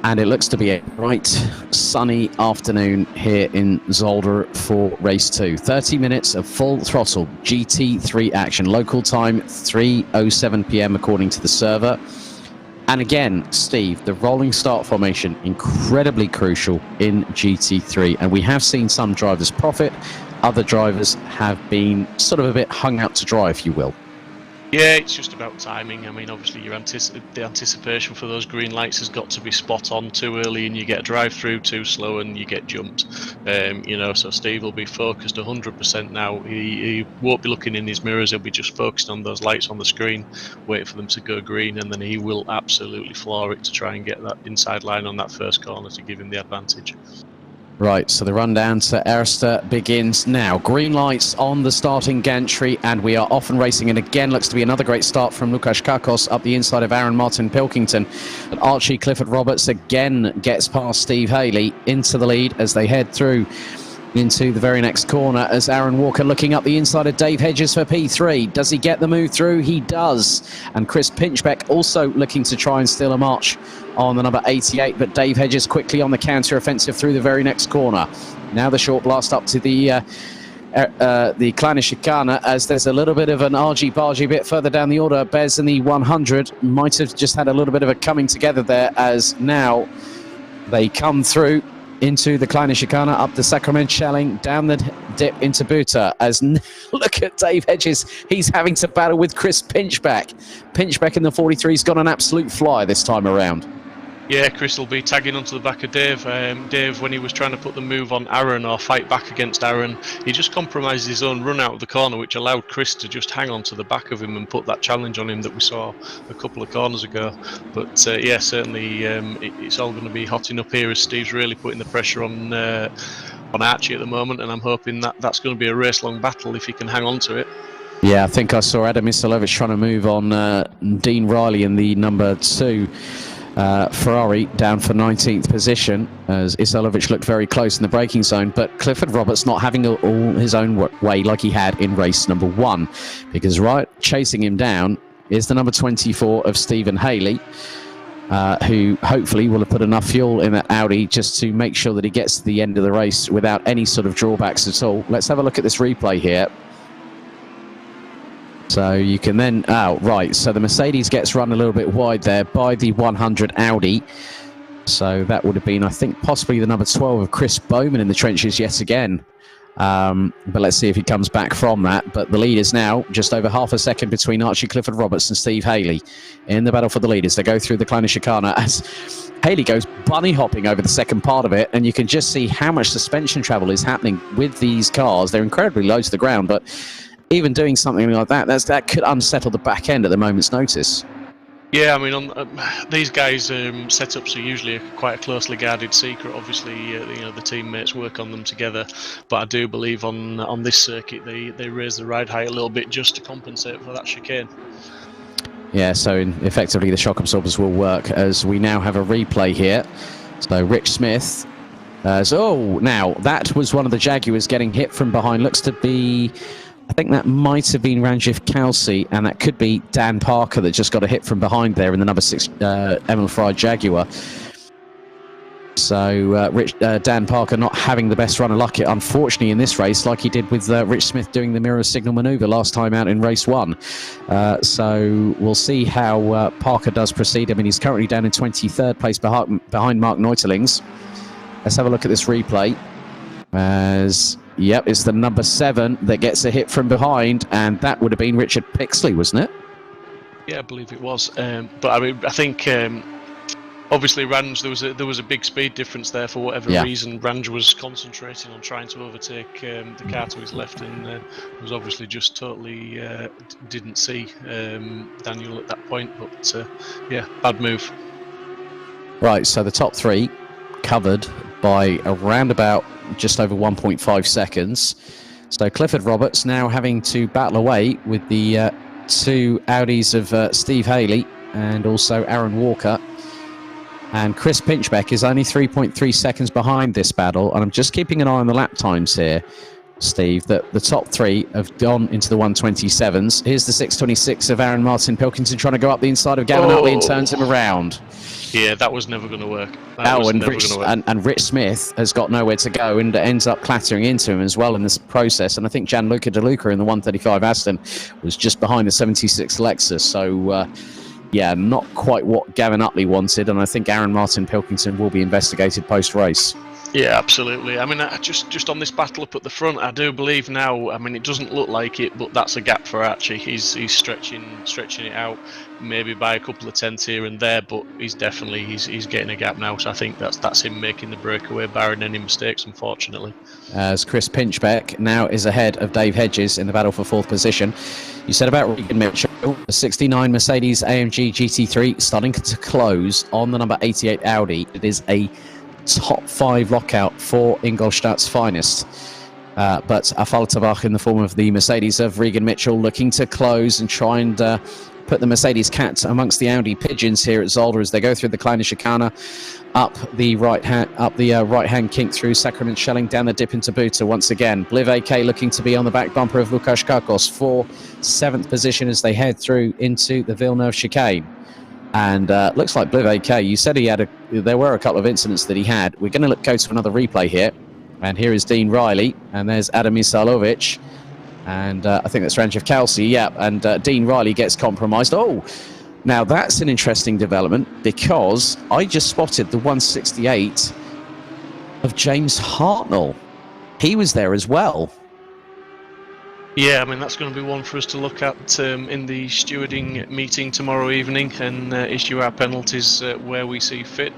And it looks to be a bright, sunny afternoon here in Zolder for race 2. 30 minutes of full throttle GT3 action. Local time 3:07 p.m. according to the server. And again, Steve, the rolling start formation, incredibly crucial in GT3. And we have seen some drivers profit. Other drivers have been sort of a bit hung out to dry, if you will. Yeah, it's just about timing. I mean, obviously, the anticipation for those green lights has got to be spot on. Too early and you get drive-through, too slow and you get jumped. So Steve will be focused 100% now. He won't be looking in his mirrors. He'll be just focused on those lights on the screen, waiting for them to go green, and then he will absolutely floor it to try and get that inside line on that first corner to give him the advantage. Right, so the run down to Erster begins now. Green lights on the starting gantry, and we are off and racing. And again, looks to be another great start from Lukas Kakos up the inside of Aaron Martin Pilkington. But Archie Clifford Roberts again gets past Steve Haley into the lead as they head through into the very next corner, as Aaron Walker looking up the inside of Dave Hedges for P3. Does he get the move through? He does. And Chris Pinchbeck also looking to try and steal a march on the number 88, but Dave Hedges quickly on the counter-offensive through the very next corner. Now the short blast up to the Kleine Chicane, as there's a little bit of an argy-bargy bit further down the order. Bez in the 100 might have just had a little bit of a coming together there, as now they come through into the Kleine Chicane, up the Sacrament Schelling, down the dip into Buta, as look at Dave Hedges, he's having to battle with Chris Pinchbeck. Pinchbeck in the 43's got an absolute fly this time around. Yeah, Chris will be tagging onto the back of Dave. Dave, when he was trying to put the move on Aaron or fight back against Aaron, he just compromised his own run out of the corner, which allowed Chris to just hang on to the back of him and put that challenge on him that we saw a couple of corners ago. But yeah, certainly it's all going to be hotting up here as Steve's really putting the pressure on Archie at the moment, and I'm hoping that that's going to be a race-long battle if he can hang on to it. Yeah, I think I saw Adam Isolovich trying to move on Dean Riley in the number 2. Ferrari down for 19th position, as Isolovich looked very close in the braking zone, but Clifford Roberts not having all his own way like he had in race number 1, because right chasing him down is the number 24 of Stephen Haley, who hopefully will have put enough fuel in that Audi just to make sure that he gets to the end of the race without any sort of drawbacks at all. Let's have a look at this replay here. So you can then, right, so the Mercedes gets run a little bit wide there by the 100 Audi. So that would have been, I think, possibly the number 12 of Chris Bowman in the trenches yet again. But let's see if he comes back from that. But the lead is now just over half a second between Archie Clifford Roberts and Steve Haley in the battle for the lead as they go through the Kleine Chicane, as Haley goes bunny hopping over the second part of it, and you can just see how much suspension travel is happening with these cars. They're incredibly low to the ground, but even doing something like that, that could unsettle the back end at the moment's notice. Yeah, I mean, these guys' setups are usually quite a closely guarded secret. Obviously, the teammates work on them together, but I do believe on this circuit they raise the ride height a little bit just to compensate for that chicane. Yeah, so effectively the shock absorbers will work, as we now have a replay here. So Rich Smith, now that was one of the Jaguars getting hit from behind. Looks to be, I think that might have been Ranjith Kelsey, and that could be Dan Parker that just got a hit from behind there in the number 6 Emil Frey Jaguar. So Dan Parker not having the best run of luck, unfortunately, in this race, like he did with Rich Smith doing the mirror signal manoeuvre last time out in race 1. So we'll see how Parker does proceed. I mean, he's currently down in 23rd place behind Mark Neutelings. Let's have a look at this replay. Yep, it's the number 7 that gets a hit from behind, and that would have been Richard Pixley, wasn't it? Yeah, I believe it was. But I mean, I think obviously Ranj, there was a big speed difference there for whatever reason. Ranj was concentrating on trying to overtake the car to his left, and was obviously just totally didn't see Daniel at that point. But yeah, bad move. Right, so the top 3 covered by around about just over 1.5 seconds. So Clifford Roberts now having to battle away with the two Audis of Steve Haley and also Aaron Walker. And Chris Pinchbeck is only 3.3 seconds behind this battle. And I'm just keeping an eye on the lap times here, Steve, that the top three have gone into the 127s. Here's the 626 of Aaron Martin Pilkington trying to go up the inside of Gavin Utley and turns him around. Yeah, that was never going to work. And Rich Smith has got nowhere to go and ends up clattering into him as well in this process. And I think Gianluca De Luca in the 135 Aston was just behind the 76 Lexus. So, yeah, not quite what Gavin Utley wanted. And I think Aaron Martin Pilkington will be investigated post-race. Yeah, absolutely. I mean, just on this battle up at the front, I do believe now. I mean, it doesn't look like it, but that's a gap for Archie. He's stretching it out, maybe by a couple of tenths here and there, but he's getting a gap now. So I think that's him making the breakaway, barring any mistakes, unfortunately. As Chris Pinchbeck now is ahead of Dave Hedges in the battle for fourth position. You said about Regan Mitchell, the 69 Mercedes AMG GT3 starting to close on the number 88 Audi. It is a top 5 lockout for Ingolstadt's finest. But Afaltabach in the form of the Mercedes of Regan Mitchell looking to close and try and put the Mercedes cat amongst the Audi pigeons here at Zolder as they go through the Kleine Chicane, up the right hand kink through Sacrament Schelling, down the dip into Buta once again. Bliv AK looking to be on the back bumper of Lukas Kakos for 7th position as they head through into the Villeneuve chicane. And looks like Bliv AK, you said there were a couple of incidents that he had. We're going to go to another replay here. And here is Dean Riley, and there's Adam Isalovic. And I think that's Ranjiv Kalsi, yeah. And Dean Riley gets compromised. Oh, now that's an interesting development because I just spotted the 168 of James Hartnell. He was there as well. Yeah, I mean, that's going to be one for us to look at in the stewarding meeting tomorrow evening and issue our penalties where we see fit.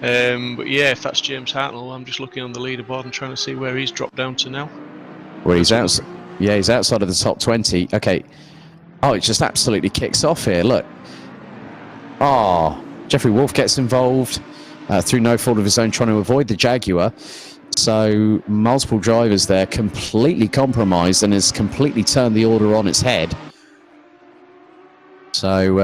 But yeah, if that's James Hartnell, I'm just looking on the leaderboard and trying to see where he's dropped down to now. Well, he's out. Yeah, he's outside of the top 20. Okay. Oh, it just absolutely kicks off here. Look. Oh, Jeffrey Wolf gets involved through no fault of his own, trying to avoid the Jaguar. So multiple drivers there completely compromised and has completely turned the order on its head. So,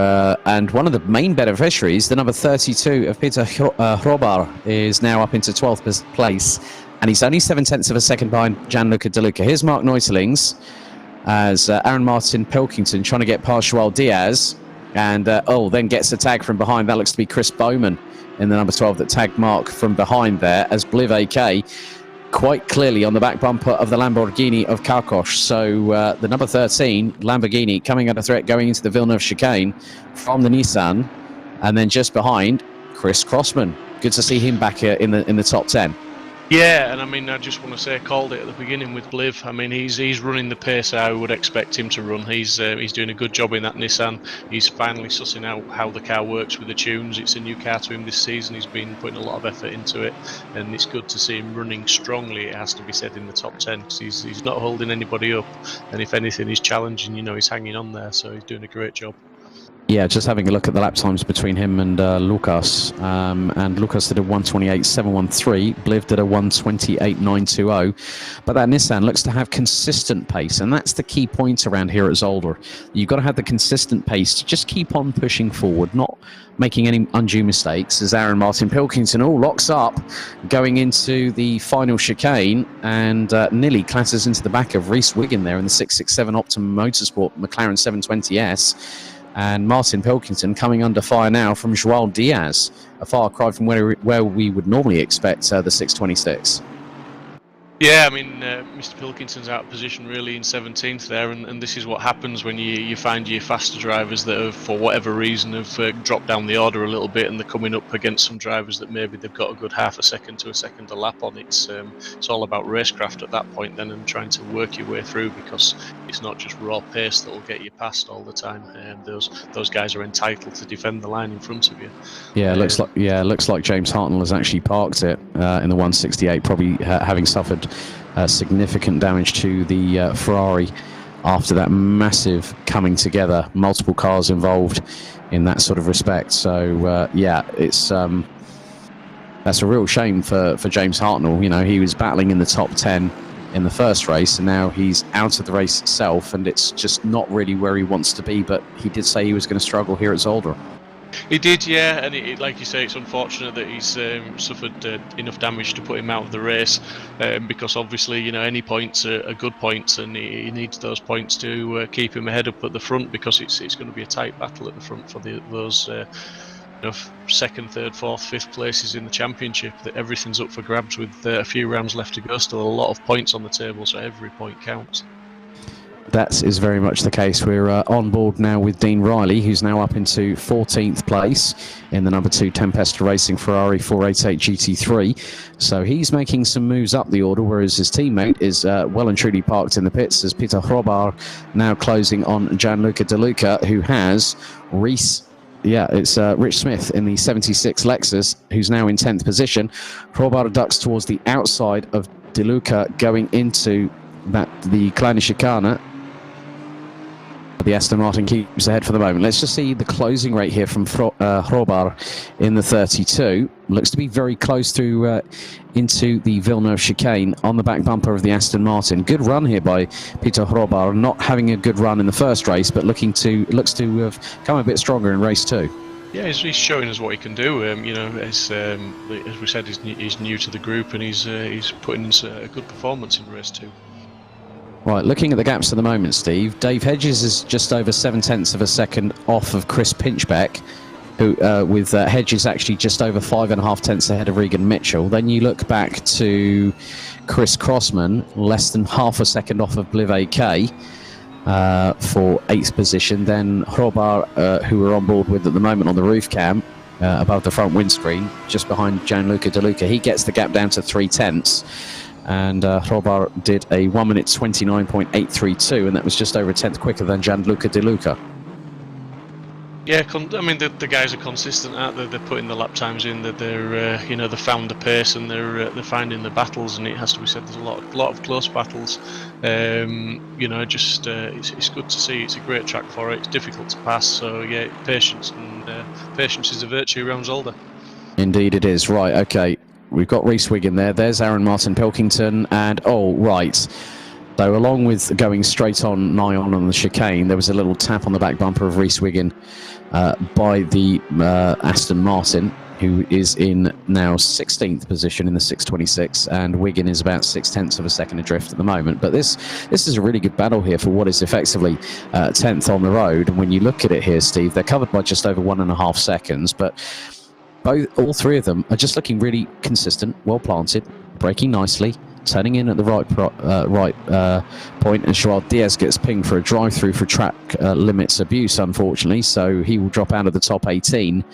and one of the main beneficiaries, the number 32 of Peter Hrobar, is now up into 12th place. And he's only 7/10 of a second behind Gianluca De Luca. Here's Mark Neutelings as Aaron Martin Pilkington trying to get past Joel Diaz. And, then gets a tag from behind. That looks to be Chris Bowman in the number 12 that tagged Mark from behind there as Bliv AK quite clearly on the back bumper of the Lamborghini of Karkosh. So the number 13 Lamborghini coming under threat going into the Villeneuve chicane from the Nissan, and then just behind Chris Crossman. Good to see him back here in the top 10. Yeah, and I mean, I just want to say I called it at the beginning with Bliv. I mean, he's running the pace I would expect him to run. He's doing a good job in that Nissan. He's finally sussing out how the car works with the tunes. It's a new car to him this season. He's been putting a lot of effort into it, and it's good to see him running strongly, it has to be said, in the top 10, because he's not holding anybody up, and if anything, he's challenging, he's hanging on there, so he's doing a great job. Yeah, just having a look at the lap times between him and Lucas. And Lucas did a 1:28.713. Bliv did a 1:28.920. But that Nissan looks to have consistent pace. And that's the key point around here at Zolder. You've got to have the consistent pace to just keep on pushing forward, not making any undue mistakes. As Aaron Martin Pilkington locks up going into the final chicane and nearly clatters into the back of Reese Wiggin there in the 667 Optimum Motorsport McLaren 720S. And Martin Pilkington coming under fire now from Joel Diaz, a far cry from where we would normally expect the 626. Yeah, I mean, Mr. Pilkington's out of position really in 17th there, and this is what happens when you find your faster drivers that have, for whatever reason, have dropped down the order a little bit, and they're coming up against some drivers that maybe they've got a good half a second to a second a lap on. It's all about racecraft at that point then, and trying to work your way through, because it's not just raw pace that will get you past all the time. Those guys are entitled to defend the line in front of you. Yeah, looks like James Hartnell has actually parked it in the 168, probably having suffered significant damage to the Ferrari after that massive coming together. Multiple cars involved in that sort of respect. So it's that's a real shame for James Hartnell. He was battling in the top 10 in the first race, and now he's out of the race itself, and it's just not really where he wants to be. But he did say he was going to struggle here at Zolder. He did, yeah, and like you say, it's unfortunate that he's suffered enough damage to put him out of the race, because obviously, you know, any points are good points, and he needs those points to keep him ahead up at the front, because it's going to be a tight battle at the front for those second, third, fourth, fifth places in the championship. That everything's up for grabs with a few rounds left to go. Still a lot of points on the table, so every point counts. That is very much the case. We're on board now with Dean Riley, who's now up into 14th place in the number 2 Tempesta Racing Ferrari 488 GT3. So he's making some moves up the order, whereas his teammate is well and truly parked in the pits, as Peter Hrobar now closing on Gianluca De Luca, who has Rich Smith in the 76 Lexus, who's now in 10th position. Hrobar ducks towards the outside of De Luca going into the Kleine Chicane. The Aston Martin keeps ahead for the moment. Let's just see the closing rate here from Hrobar in the 32. Looks to be very close through into the Villeneuve chicane on the back bumper of the Aston Martin. Good run here by Peter Hrobar, not having a good run in the first race, but looks to have come a bit stronger in race 2. Yeah, he's showing us what he can do. You know, as we said, he's new to the group, and he's putting in a good performance in race 2. Right, looking at the gaps at the moment, Steve, Dave Hedges is just over 0.7 of a second off of Chris Pinchbeck, who with Hedges actually just over 5.5 tenths ahead of Regan Mitchell. Then you look back to Chris Crossman, less than half a second off of Bliv AK for 8th position. Then Hrobar, who we're on board with at the moment on the roof cam, above the front windscreen, just behind Gianluca De Luca. He gets the gap down to 0.3. And Hrobar did a 1 minute 29.832, and that was just over a tenth quicker than Gianluca De Luca. Yeah, I mean the guys are consistent, aren't they? They're putting the lap times in. That they're they found the pace, and they're finding the battles. And it has to be said, there's a lot of close battles. It's good to see. It's a great track for it. It's difficult to pass, so yeah, patience is a virtue around Zolder. Indeed, it is. Right, okay. We've got Rhys Wiggin there. There's Aaron Martin Pilkington, and so along with going straight on nigh on the chicane, there was a little tap on the back bumper of Rhys Wiggin by the Aston Martin, who is in now 16th position in the 626, and Wiggin is about 0.6 of a second adrift at the moment. But this is a really good battle here for what is effectively 10th on the road. And when you look at it here, Steve, they're covered by just over 1.5 seconds, but all three of them are just looking really consistent, well planted, braking nicely, turning in at the right point, and Joao Diaz gets pinged for a drive-through for track limits abuse, unfortunately, so he will drop out of the top 18.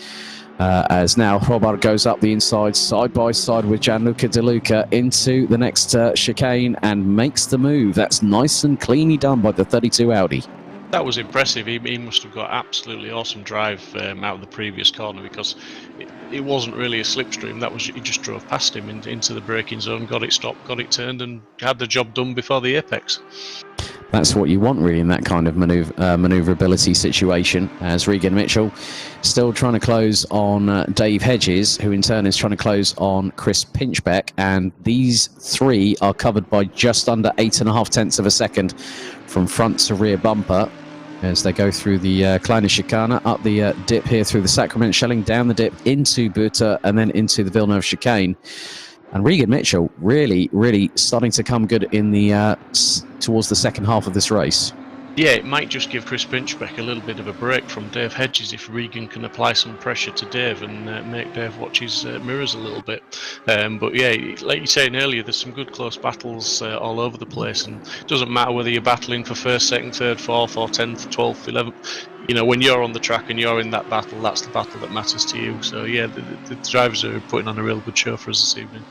As now Hrobar goes up the inside, side by side with Gianluca De Luca into the next chicane and makes the move. That's nice and cleanly done by the 32 Audi. That was impressive. He must have got absolutely awesome drive out of the previous corner, because it wasn't really a slipstream. He just drove past him into the braking zone, got it stopped, got it turned, and had the job done before the apex. That's what you want really in that kind of manoeuvrability situation, as Regan Mitchell still trying to close on Dave Hedges, who in turn is trying to close on Chris Pinchbeck, and these three are covered by just under 8.5 tenths of a second from front to rear bumper as they go through the Kleine Chicane, up the dip here through the Sacrament Shelling, down the dip into Butte, and then into the Villeneuve chicane. And Regan Mitchell really, really starting to come good in the towards the second half of this race. Yeah, it might just give Chris Pinchbeck a little bit of a break from Dave Hedges if Regan can apply some pressure to Dave and make Dave watch his mirrors a little bit. But yeah, like you were saying earlier, there's some good close battles all over the place, and it doesn't matter whether you're battling for first, second, third, fourth, or 10th, 12th, 11th. You know, when you're on the track and you're in that battle, that's the battle that matters to you. So yeah, the drivers are putting on a real good show for us this evening.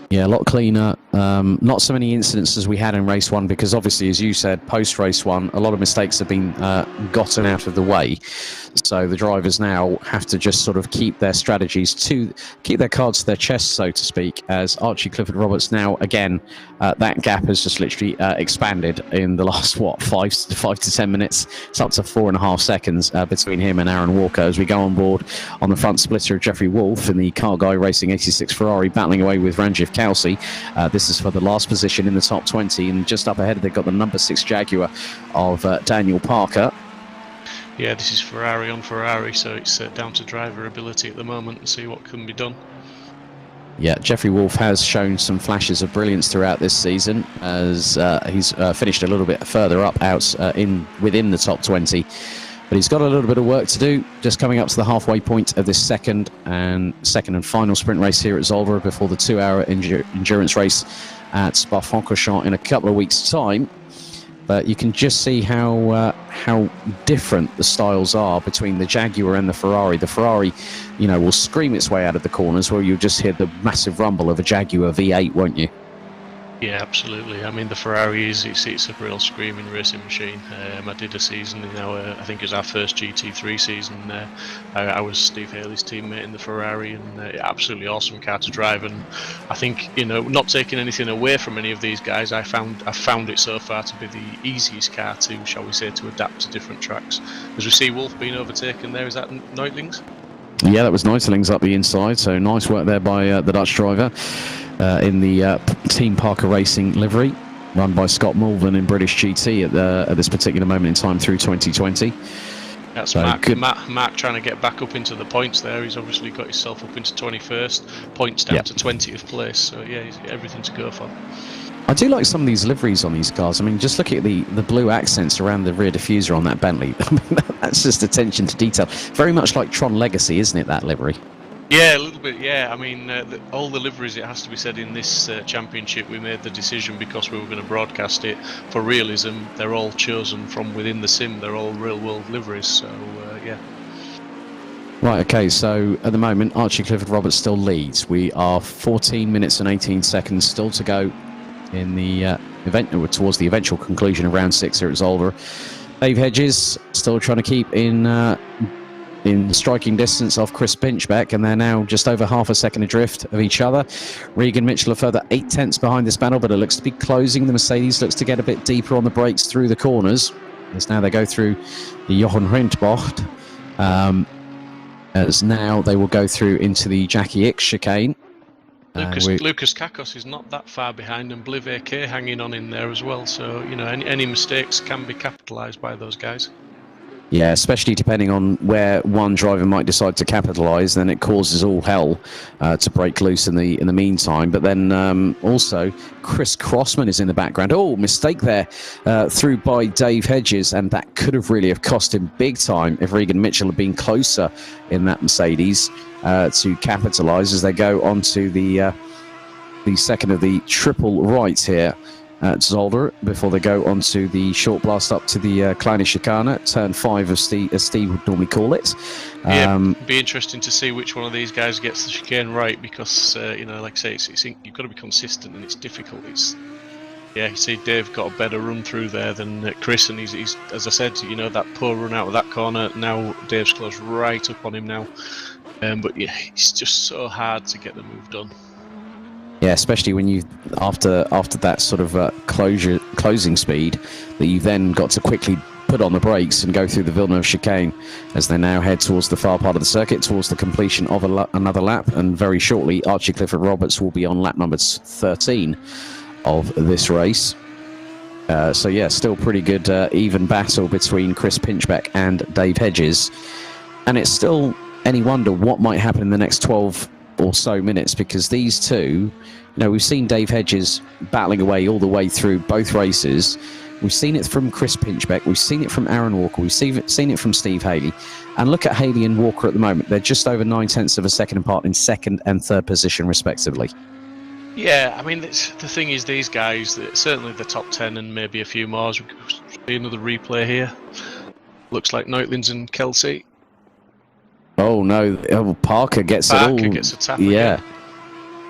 Yeah, a lot cleaner. Not so many incidents as we had in race one, because obviously, as you said, post race one, a lot of mistakes have been gotten out of the way. So the drivers now have to just sort of keep their strategies keep their cards to their chest, so to speak, as Archie Clifford Roberts now, again, that gap has just literally expanded in the last, 5 to 10 minutes. It's up to 4.5 seconds between him and Aaron Walker as we go on board on the front splitter of Jeffrey Wolf in the Car Guy Racing 86 Ferrari, battling away with Ranjiv Kelsey. This is for the last position in the top 20, and just up ahead they've got the number 6 Jaguar of Daniel Parker. Yeah, this is Ferrari on Ferrari, so it's down to driver ability at the moment and see what can be done. Yeah, Jeffrey Wolf has shown some flashes of brilliance throughout this season, as he's finished a little bit further up out within the top 20. But he's got a little bit of work to do, just coming up to the halfway point of this second and final sprint race here at Zolder before the 2-hour endurance race at Spa-Francorchamps in a couple of weeks' time. But you can just see how different the styles are between the Jaguar and the Ferrari. The Ferrari, will scream its way out of the corners, where you'll just hear the massive rumble of a Jaguar V8, won't you? Yeah, absolutely. I mean, the Ferrari it's a real screaming racing machine. I did a season, I think it was our first GT3 season. I was Steve Haley's teammate in the Ferrari, and absolutely awesome car to drive. And I think, not taking anything away from any of these guys, I've found it so far to be the easiest car to, shall we say, to adapt to different tracks. As we see Wolf being overtaken there, is that Neutlings? Yeah, that was Neutlings up the inside, so nice work there by the Dutch driver. In the Team Parker Racing livery, run by Scott Mulvin in British GT at this particular moment in time through 2020. That's so Mark trying to get back up into the points there. He's obviously got himself up into 21st, points down to 20th place. So yeah, he's everything to go for. I do like some of these liveries on these cars. I mean, just look at the blue accents around the rear diffuser on that Bentley. I mean, that's just attention to detail. Very much like Tron Legacy, isn't it, that livery? Yeah, a little bit, yeah. I mean, all the liveries, it has to be said, in this championship, we made the decision because we were going to broadcast it for realism. They're all chosen from within the sim. They're all real-world liveries, so, yeah. Right, okay, so at the moment, Archie Clifford Roberts still leads. We are 14 minutes and 18 seconds still to go in the event, towards the eventual conclusion of round 6 here at Zolder. Dave Hedges still trying to keep in striking distance off Chris Pinchbeck, and they're now just over half a second adrift of each other. Regan Mitchell a further 8 tenths behind this battle, but it looks to be closing. The Mercedes looks to get a bit deeper on the brakes through the corners, as now they go through the Jochen Rindt as now they will go through into the Jackie X chicane. Lucas Kakos is not that far behind, and Bliv AK hanging on in there as well, so any mistakes can be capitalised by those guys. Yeah, especially depending on where one driver might decide to capitalise, then it causes all hell to break loose in the meantime. But then also Chris Crossman is in the background. Oh, mistake there through by Dave Hedges, and that could have really cost him big time if Regan Mitchell had been closer in that Mercedes to capitalise as they go on to the second of the triple right here at Zolder before they go on to the short blast up to the Kleine Chicane, turn 5 as Steve would normally call it. Be interesting to see which one of these guys gets the chicane right, because like I say, you've got to be consistent and it's difficult. You see Dave got a better run through there than Chris, and he's as I said, that poor run out of that corner. Now Dave's close right up on him now, but yeah, it's just so hard to get the move done. Yeah, especially when you after that sort of closing speed, that you then got to quickly put on the brakes and go through the Villeneuve chicane as they now head towards the far part of the circuit, towards the completion of another lap. And very shortly, Archie Clifford Roberts will be on lap number 13 of this race. So yeah, still pretty good even battle between Chris Pinchbeck and Dave Hedges. And it's still any wonder what might happen in the next 12 or so minutes, because these two, we've seen Dave Hedges battling away all the way through both races. We've seen it from Chris Pinchbeck, we've seen it from Aaron Walker, we've seen it from Steve Haley, and look at Haley and Walker at the moment. They're just over 9 tenths of a second apart in second and third position respectively. Yeah, I mean, the thing is, these guys, certainly the top 10 and maybe a few more. We see another replay here. Looks like Neutlings and Kelsey. Oh no! Parker gets it all. Parker gets a tap. Yeah. Again.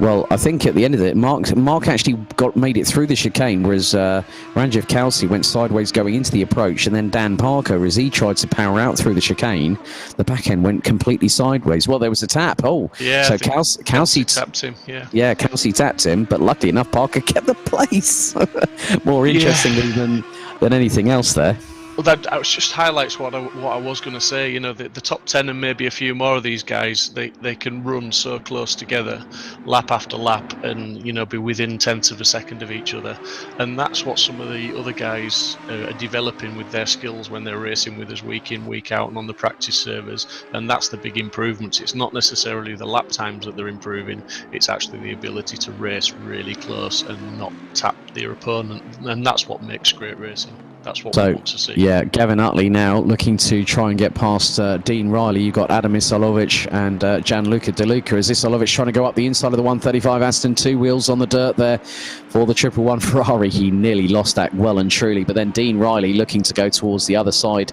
Well, I think at the end of it, Mark actually made it through the chicane, whereas Ranjiv Kelsey went sideways going into the approach, and then Dan Parker, as he tried to power out through the chicane, the back end went completely sideways. Well, there was a tap. Oh, yeah. So Kelsey tapped him. Yeah. Yeah, Kelsey tapped him, but luckily enough, Parker kept the place. More interestingly than anything else there. Well, that just highlights what I was going to say. You know, the top 10 and maybe a few more of these guys, they can run so close together, lap after lap, and you know, be within tenths of a second of each other. And that's what some of the other guys are developing with their skills when they're racing with us week in, week out, and on the practice servers. And that's the big improvements. It's not necessarily the lap times that they're improving. It's actually the ability to race really close and not tap their opponent. And that's what makes great racing. That's what we want to see. Yeah, Gavin Utley now looking to try and get past Dean Riley. You've got Adam Isolovic and Gianluca De Luca. As Isolovic trying to go up the inside of the 135 Aston, 2 wheels on the dirt there for the 111 Ferrari. He nearly lost that well and truly. But then Dean Riley looking to go towards the other side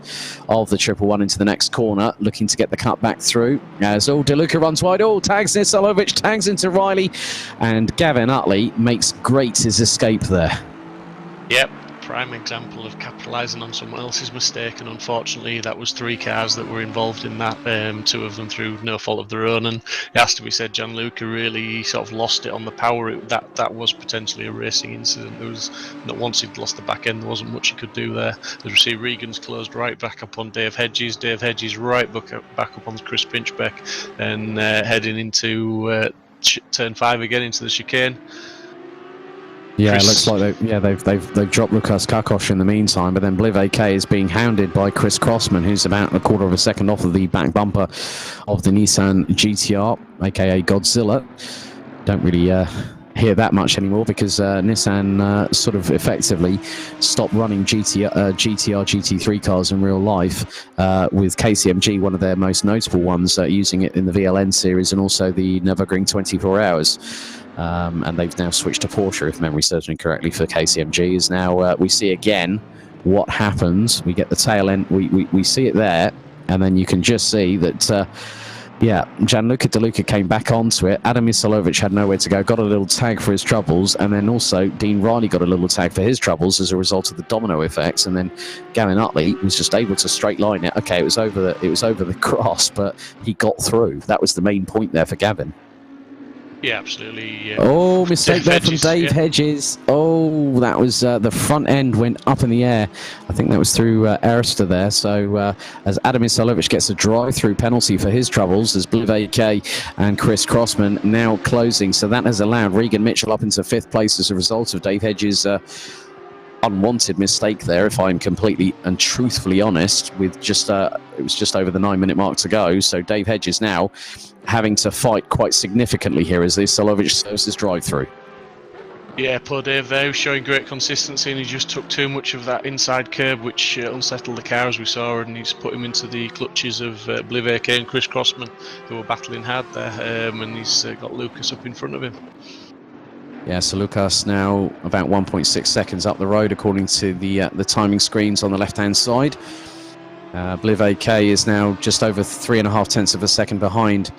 of the 111 into the next corner, looking to get the cut back through. As De Luca runs wide, tags Isolovic, tags into Riley. And Gavin Utley makes great his escape there. Yep. Prime example of capitalising on someone else's mistake, and unfortunately that was 3 cars that were involved in that, 2 of them through no fault of their own. And it has to be said, Gianluca really sort of lost it on the power. That was potentially a racing incident. There was not, once he'd lost the back end, there wasn't much he could do there. As we see, Regan's closed right back up on Dave Hedges right back up on Chris Pinchbeck, and heading into turn 5 again into the chicane. Yeah, it looks like they've dropped Lukas Kakos in the meantime, but then Bliv AK is being hounded by Chris Crossman, who's about a quarter of a second off of the back bumper of the Nissan GTR, aka Godzilla. Don't really hear that much anymore because Nissan sort of effectively stopped running GTR, GT3 cars in real life, with KCMG, one of their most notable ones, using it in the VLN series and also the Nurburgring 24 Hours. And they've now switched to Porsche, if memory serves me correctly, for KCMG. Is now we see again what happens. We get the tail end. We see it there, and then you can just see that. Yeah, Gianluca De Luca came back onto it. Adam Isolovic had nowhere to go, got a little tag for his troubles, and then also Dean Riley got a little tag for his troubles as a result of the domino effects. And then Gavin Utley was just able to straight line it. Okay, it was over the cross, but he got through. That was the main point there for Gavin. Yeah, absolutely. Yeah. Oh, mistake there from Dave Hedges. Oh, that was the front end went up in the air. I think that was through Arista there. So as Adam Isolovic gets a drive-through penalty for his troubles, as Bliv AK and Chris Crossman now closing. So that has allowed Regan Mitchell up into 5th place as a result of Dave Hedges' unwanted mistake there, if I'm completely and truthfully honest, with just it was just over the 9-minute mark to go. So Dave Hedges now having to fight quite significantly here as Isolovic serves his drive-through. Yeah, poor Dave there, who's showing great consistency, and he just took too much of that inside curb, which unsettled the car, as we saw, and he's put him into the clutches of Bliv AK and Chris Crossman, who were battling hard there, and he's got Lucas up in front of him. Yeah, so Lucas now about 1.6 seconds up the road, according to the timing screens on the left-hand side. Bliv AK is now just over 3.5 tenths of a second behind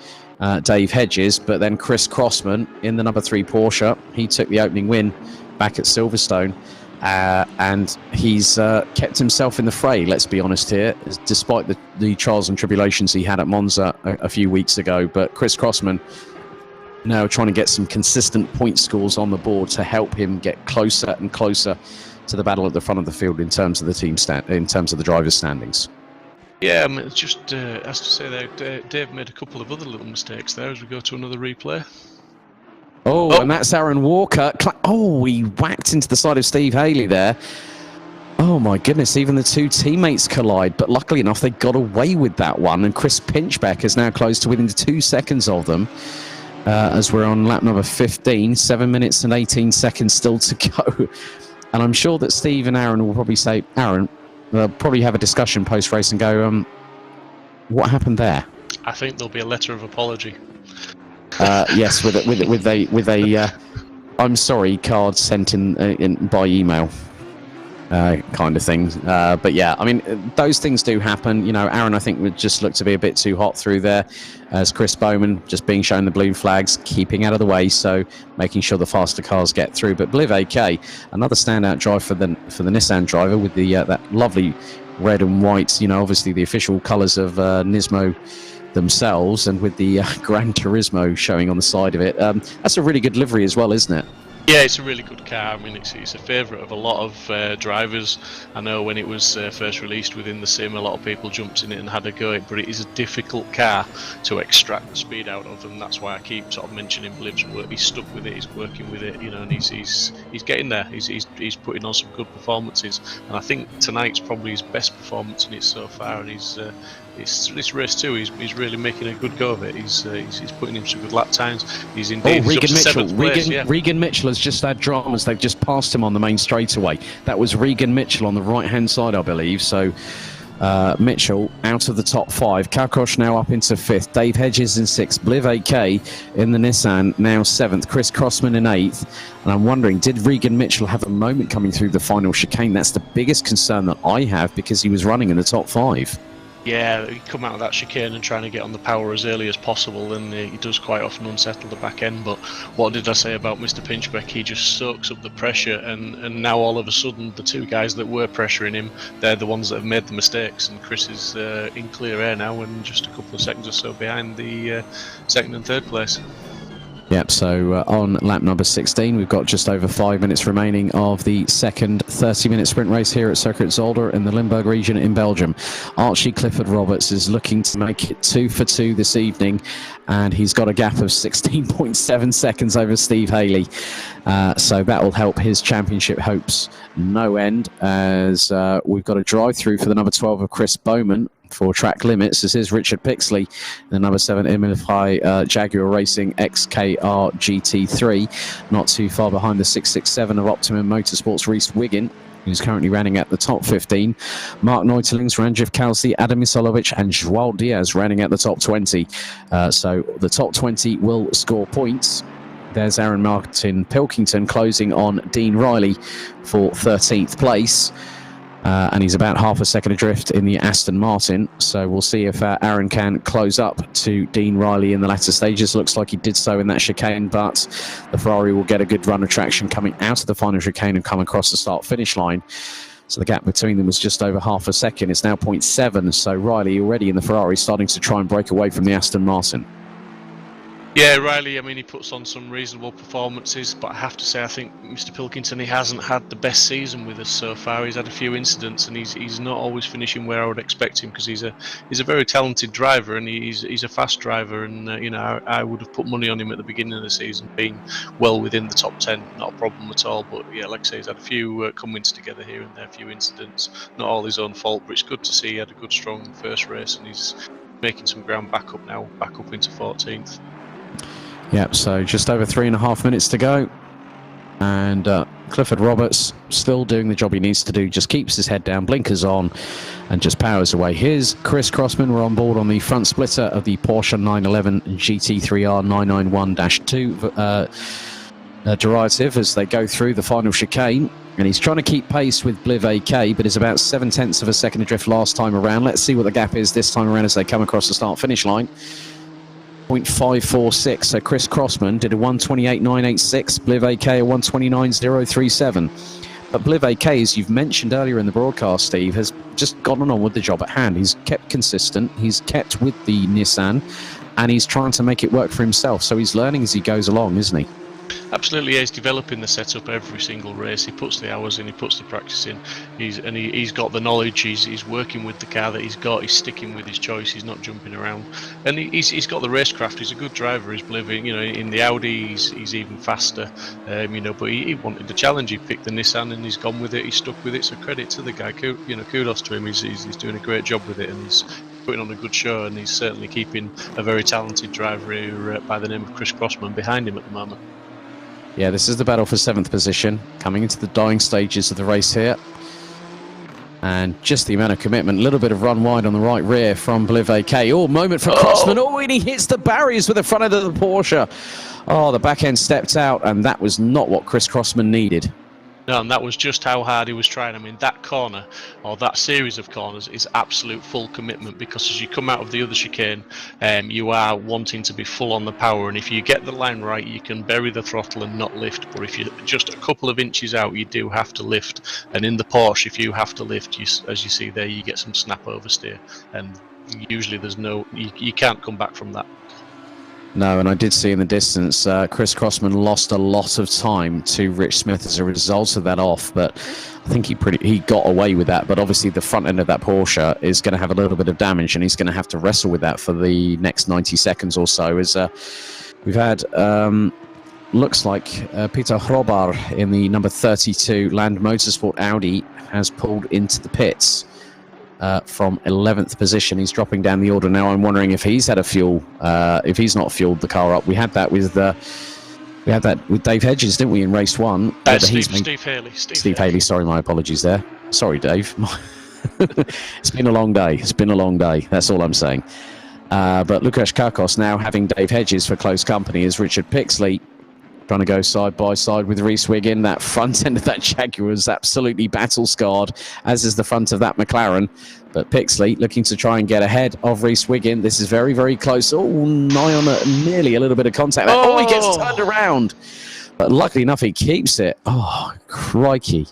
Dave Hedges, but then Chris Crossman in the number 3 Porsche, he took the opening win back at Silverstone, and he's kept himself in the fray, let's be honest here, despite the trials and tribulations he had at Monza a few weeks ago. But Chris Crossman now trying to get some consistent point scores on the board to help him get closer and closer to the battle at the front of the field in terms of the in terms of the drivers' standings. Yeah, I mean, it's just has to say there, Dave made a couple of other little mistakes there as we go to another replay. Oh, and that's Aaron Walker. Oh, he whacked into the side of Steve Haley there. Oh my goodness, even the 2 teammates collide, but luckily enough they got away with that one, and Chris Pinchbeck is now close to within 2 seconds of them. As we're on lap number 15, 7 minutes and 18 seconds still to go. And I'm sure that Steve and Aaron will probably say, Aaron, they'll probably have a discussion post-race and go, what happened there? I think there'll be a letter of apology. Yes, with a I'm sorry card sent in by email. Kind of thing. But yeah, I mean, those things do happen. You know, Aaron, I think, would just look to be a bit too hot through there, as Chris Bowman just being shown the blue flags, keeping out of the way, so making sure the faster cars get through. But Bliv AK, another standout drive for the Nissan driver with the that lovely red and white, you know, obviously the official colours of Nismo themselves, and with the Gran Turismo showing on the side of it. That's a really good livery as well, isn't it? Yeah, it's a really good car. I mean, it's a favourite of a lot of drivers. I know when it was first released within the sim, a lot of people jumped in it and had a go at it, but it is a difficult car to extract the speed out of, and that's why I keep sort of mentioning Blib's work. He's stuck with it, he's working with it, you know, and he's getting there. He's putting on some good performances, and I think tonight's probably his best performance in it so far. And this race too, he's really making a good go of it. He's putting in some good lap times. He's indeed Regan Mitchell. Place, Regan Mitchell has just had dramas. They've just passed him on the main straightaway. That was Regan Mitchell on the right-hand side, I believe. So Mitchell out of the top 5. Kalkosh now up into 5th. Dave Hedges in 6th. Bliv AK in the Nissan now 7th. Chris Crossman in 8th. And I'm wondering, did Regan Mitchell have a moment coming through the final chicane? That's the biggest concern that I have, because he was running in the top 5. Yeah, he come out of that chicane and trying to get on the power as early as possible, and he does quite often unsettle the back end. But what did I say about Mr. Pinchbeck? He just soaks up the pressure, and now all of a sudden the two guys that were pressuring him, they're the ones that have made the mistakes, and Chris is in clear air now and just a couple of seconds or so behind the second and third place. Yep, so on lap number 16, we've got just over 5 minutes remaining of the second 30-minute sprint race here at Circuit Zolder in the Limburg region in Belgium. Archie Clifford Roberts is looking to make it 2 for 2 this evening, and he's got a gap of 16.7 seconds over Steve Haley. So that will help his championship hopes no end, as we've got a drive-through for the number 12 of Chris Bowman for track limits. This is Richard Pixley, the number 7 Imilify Jaguar Racing XKR GT3, not too far behind the 667 of Optimum Motorsports Reese Wiggin, who's currently running at the top 15. Mark Neutelings, Ranjiv Kalsi, Adam Isolovic and Joao Diaz running at the top 20. So the top 20 will score points. There's Aaron Martin Pilkington closing on Dean Riley for 13th place. And he's about half a second adrift in the Aston Martin. So we'll see if Aaron can close up to Dean Riley in the latter stages. Looks like he did so in that chicane, but the Ferrari will get a good run of traction coming out of the final chicane and come across the start-finish line. So the gap between them was just over half a second. It's now 0.7. So Riley already in the Ferrari starting to try and break away from the Aston Martin. Yeah, Riley, I mean, he puts on some reasonable performances, but I have to say, I think Mr. Pilkington, he hasn't had the best season with us so far. He's had a few incidents, and he's not always finishing where I would expect him, because he's a very talented driver, and he's a fast driver, and you know, I would have put money on him at the beginning of the season, being well within the top 10, not a problem at all. But yeah, like I say, he's had a few come-ins together here and there, a few incidents, not all his own fault, but it's good to see he had a good, strong first race, and he's making some ground back up now, back up into 14th. Yep, so just over 3.5 minutes to go. And Clifford Roberts still doing the job he needs to do, just keeps his head down, blinkers on, and just powers away. Here's Chris Crossman. We're on board on the front splitter of the Porsche 911 GT3R 991-2 derivative as they go through the final chicane. And he's trying to keep pace with Bliv AK, but is about 7/10 of a second adrift last time around. Let's see what the gap is this time around as they come across the start-finish line. 0.546. So Chris Crossman did a 1:28.986. Bliv AK a 1:29.037. But Bliv AK, as you've mentioned earlier in the broadcast, Steve, has just gotten on with the job at hand. He's kept consistent. He's kept with the Nissan, and he's trying to make it work for himself. So he's learning as he goes along, isn't he? Absolutely, he's developing the setup every single race. He puts the hours in, he puts the practice in. He's got the knowledge. He's working with the car that he's got. He's sticking with his choice. He's not jumping around, and he's got the racecraft. He's a good driver. He's living, you know, in the Audi. He's even faster, you know. But he wanted the challenge. He picked the Nissan, and he's gone with it. He's stuck with it. So credit to the guy. You know, kudos to him. He's doing a great job with it, and he's putting on a good show. And he's certainly keeping a very talented driver here by the name of Chris Crossman behind him at the moment. Yeah, this is the battle for 7th position, coming into the dying stages of the race here. And just the amount of commitment, a little bit of run wide on the right rear from Bliv AK. Oh, moment for Crossman. Oh, and he hits the barriers with the front end of the Porsche. Oh, the back end stepped out, and that was not what Chris Crossman needed. No, and that was just how hard he was trying. I mean, that corner, or that series of corners, is absolute full commitment, because as you come out of the other chicane, you are wanting to be full on the power, and if you get the line right, you can bury the throttle and not lift. But if you're just a couple of inches out, you do have to lift. And in the Porsche, if you have to lift, as you see there, you get some snap oversteer, and usually there's no, you can't come back from that. No, and I did see in the distance, Chris Crossman lost a lot of time to Rich Smith as a result of that off, but I think he got away with that. But obviously the front end of that Porsche is going to have a little bit of damage, and he's going to have to wrestle with that for the next 90 seconds or so. As we've had, looks like Peter Hrobar in the number 32 Land Motorsport Audi has pulled into the pits. From 11th position, he's dropping down the order now. I'm wondering if he's had a fuel, if he's not fueled the car up. We had that with Dave Hedges, didn't we, in race 1? Steve Haley. Steve Haley. Sorry, my apologies there. Sorry, Dave. It's been a long day. It's been a long day. That's all I'm saying. But Lukasz Kakos now having Dave Hedges for close company as Richard Pixley trying to go side by side with Rhys Wiggin. That front end of that Jaguar is absolutely battle scarred, as is the front of that McLaren. But Pixley looking to try and get ahead of Rhys Wiggin. This is very, very close. Oh, nigh on nearly a little bit of contact there. Oh, he gets turned around. But luckily enough, he keeps it. Oh, crikey.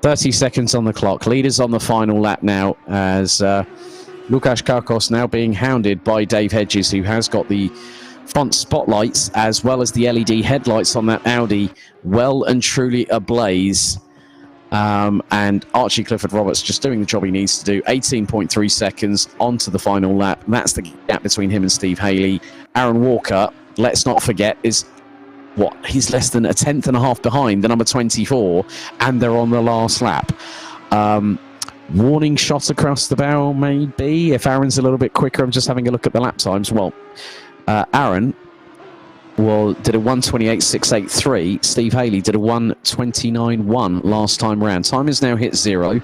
30 seconds on the clock. Leaders on the final lap now as Lukasz Kakos now being hounded by Dave Hedges, who has got the front spotlights as well as the LED headlights on that Audi well and truly ablaze. And Archie Clifford Roberts just doing the job he needs to do. 18.3 seconds onto the final lap. That's the gap between him and Steve Haley. Aaron Walker, let's not forget, is he's less than a tenth and a half behind the number 24, and they're on the last lap. Warning shot across the barrel maybe if Aaron's a little bit quicker. I'm just having a look at the lap times. Well, Aaron did a 1:28.683. Steve Haley did a 1:29.1 last time round. Time has now hit 0.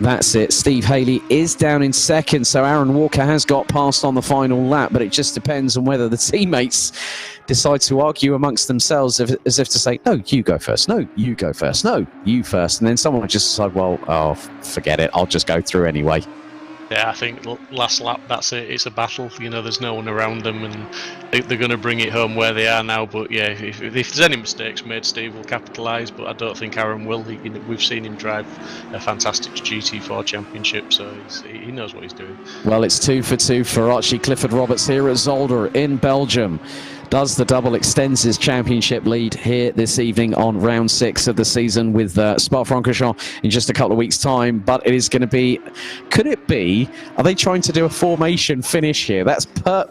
That's it. Steve Haley is down in second, so Aaron Walker has got past on the final lap, but it just depends on whether the teammates decide to argue amongst themselves as if to say, no, you go first. No, you go first. No, you first. And then someone will just decide, well, forget it. I'll just go through anyway. Yeah, I think last lap, that's it. It's a battle. There's no one around them, and they're going to bring it home where they are now. But yeah, if there's any mistakes made, Steve will capitalise. But I don't think Aaron will. We've seen him drive a fantastic GT4 championship, so he knows what he's doing. Well, it's 2 for 2 for Archie Clifford Roberts here at Zolder in Belgium. Does the double extends his championship lead here this evening on round 6 of the season with Spa-Francorchamps in just a couple of weeks' time. But it is going to be, could it be, are they trying to do a formation finish here? That's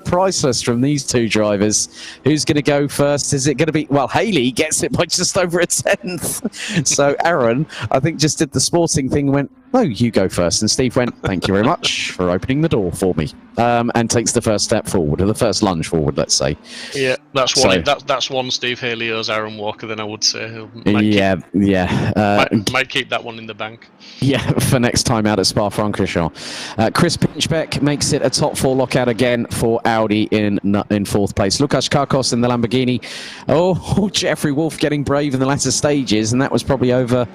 priceless from these two drivers. Who's going to go first? Is it going to be, well, Haley gets it by just over a tenth. So Aaron, I think, just did the sporting thing and went, no, you go first. And Steve went, thank you very much for opening the door for me. And takes the first step forward, or the first lunge forward, let's say. Yeah, that's one Steve Haley owes Aaron Walker, then I would say. Might keep that one in the bank. Yeah, for next time out at Spa-Francorchamps. Chris Pinchbeck makes it a top 4 lockout again for Audi in 4th place. Lukasz Kakos in the Lamborghini. Oh, Jeffrey Wolf getting brave in the latter stages, and that was probably over...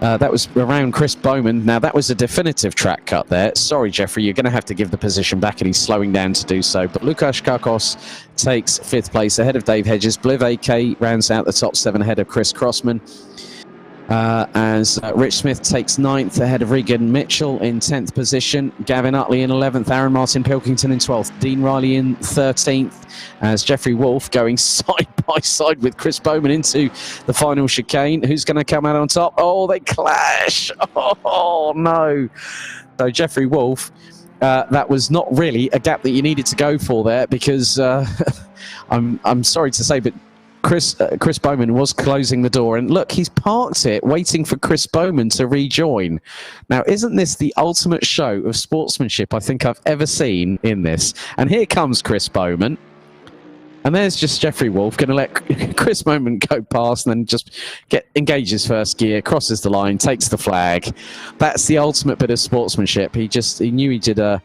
that was around Chris Bowman. Now, that was a definitive track cut there. Sorry, Jeffrey, you're going to have to give the position back, and he's slowing down to do so. But Lukasz Kakos takes 5th place ahead of Dave Hedges. Bliv AK rounds out the top 7 ahead of Chris Crossman. As Rich Smith takes 9th ahead of Regan Mitchell in 10th position. Gavin Utley in 11th. Aaron Martin Pilkington in 12th. Dean Riley in 13th. As Jeffrey Wolf going side by side with Chris Bowman into the final chicane. Who's going to come out on top? Oh, they clash. Oh, no. So Jeffrey Wolf, that was not really a gap that you needed to go for there, because I'm sorry to say, but Chris Bowman was closing the door, and look, he's parked it waiting for Chris Bowman to rejoin. Now, isn't this the ultimate show of sportsmanship I think I've ever seen in this? And here comes Chris Bowman, and there's just Jeffrey Wolf going to let Chris Bowman go past and then just engages first gear, crosses the line, takes the flag. That's the ultimate bit of sportsmanship. He knew he did a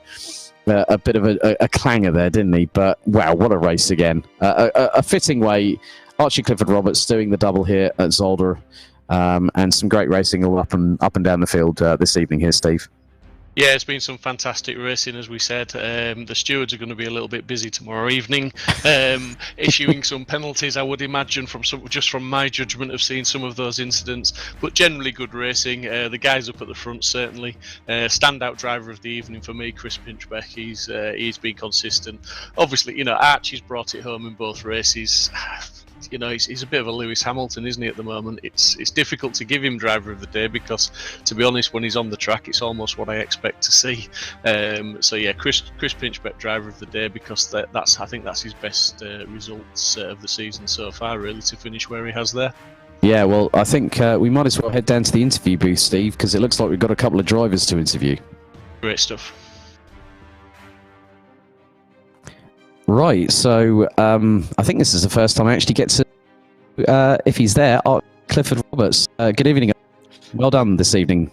bit of a clanger there, didn't he? But wow, what a race again. A fitting way. Archie Clifford Roberts doing the double here at Zolder, and some great racing all up and down the field this evening here, Steve. Yeah, it's been some fantastic racing, as we said. The stewards are going to be a little bit busy tomorrow evening, issuing some penalties, I would imagine, just from my judgment of seeing some of those incidents. But generally good racing. The guys up at the front, certainly. Standout driver of the evening for me, Chris Pinchbeck. He's been consistent. Obviously, Archie's brought it home in both races. He's a bit of a Lewis Hamilton, isn't he, at the moment? It's difficult to give him driver of the day because, to be honest, when he's on the track, it's almost what I expect to see. So yeah, Chris Pinchbeck driver of the day because I think that's his best results of the season so far, really, to finish where he has there. Yeah, well, I think we might as well head down to the interview booth, Steve, because it looks like we've got a couple of drivers to interview. Great stuff. Right, so I think this is the first time I actually get to, if he's there, Clifford Roberts. Good evening. Well done this evening.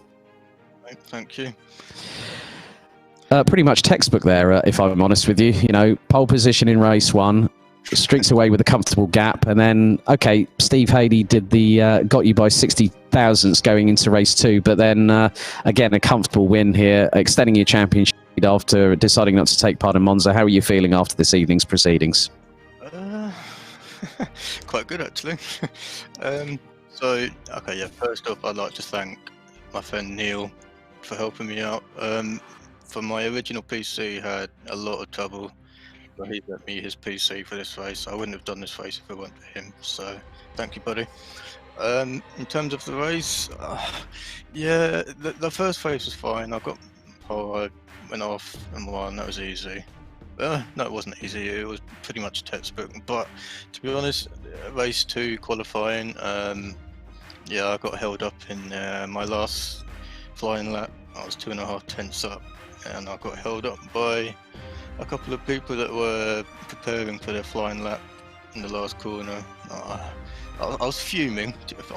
Thank you. Pretty much textbook there, if I'm honest with you. Pole position in race 1, streaks away with a comfortable gap, and then, okay, Steve Haley did the got you by 60 thousandths going into race 2, but then, again, a comfortable win here, extending your championship after deciding not to take part in Monza. How are you feeling after this evening's proceedings? Quite good, actually. First off, I'd like to thank my friend Neil for helping me out. For my original PC, had a lot of trouble, but he lent me his PC for this race. I wouldn't have done this race if it weren't for him, so thank you, buddy. In terms of the race, the first race was fine. I went off and won. That was easy. No, it wasn't easy. It was pretty much textbook. But to be honest, race 2 qualifying, I got held up in my last flying lap. I was 2.5 tenths up, and I got held up by a couple of people that were preparing for their flying lap in the last corner. I was fuming, if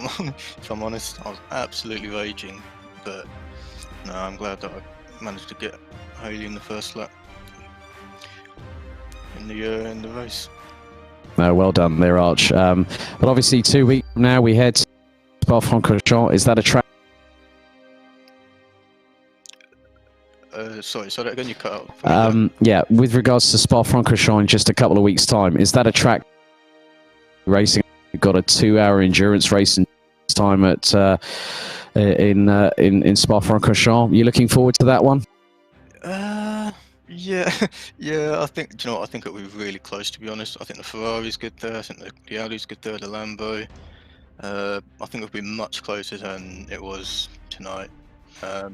I'm honest. I was absolutely raging, but no, I'm glad that I managed to get Haley in the first lap in the race. Well done there, Arch. But obviously 2 weeks from now we head to Spa-Francorchamps. Is that a track? Sorry, that again, you cut out. Yeah, with regards to Spa-Francorchamps in just a couple of weeks' time, is that a track racing? You've got a 2-hour endurance race in time at in Spa-Francorchamps. You looking forward to that one? Yeah. I think it'll be really close, to be honest. I think the Ferrari's good there. I think the Audi's good there. The Lambo. I think it'll be much closer than it was tonight. I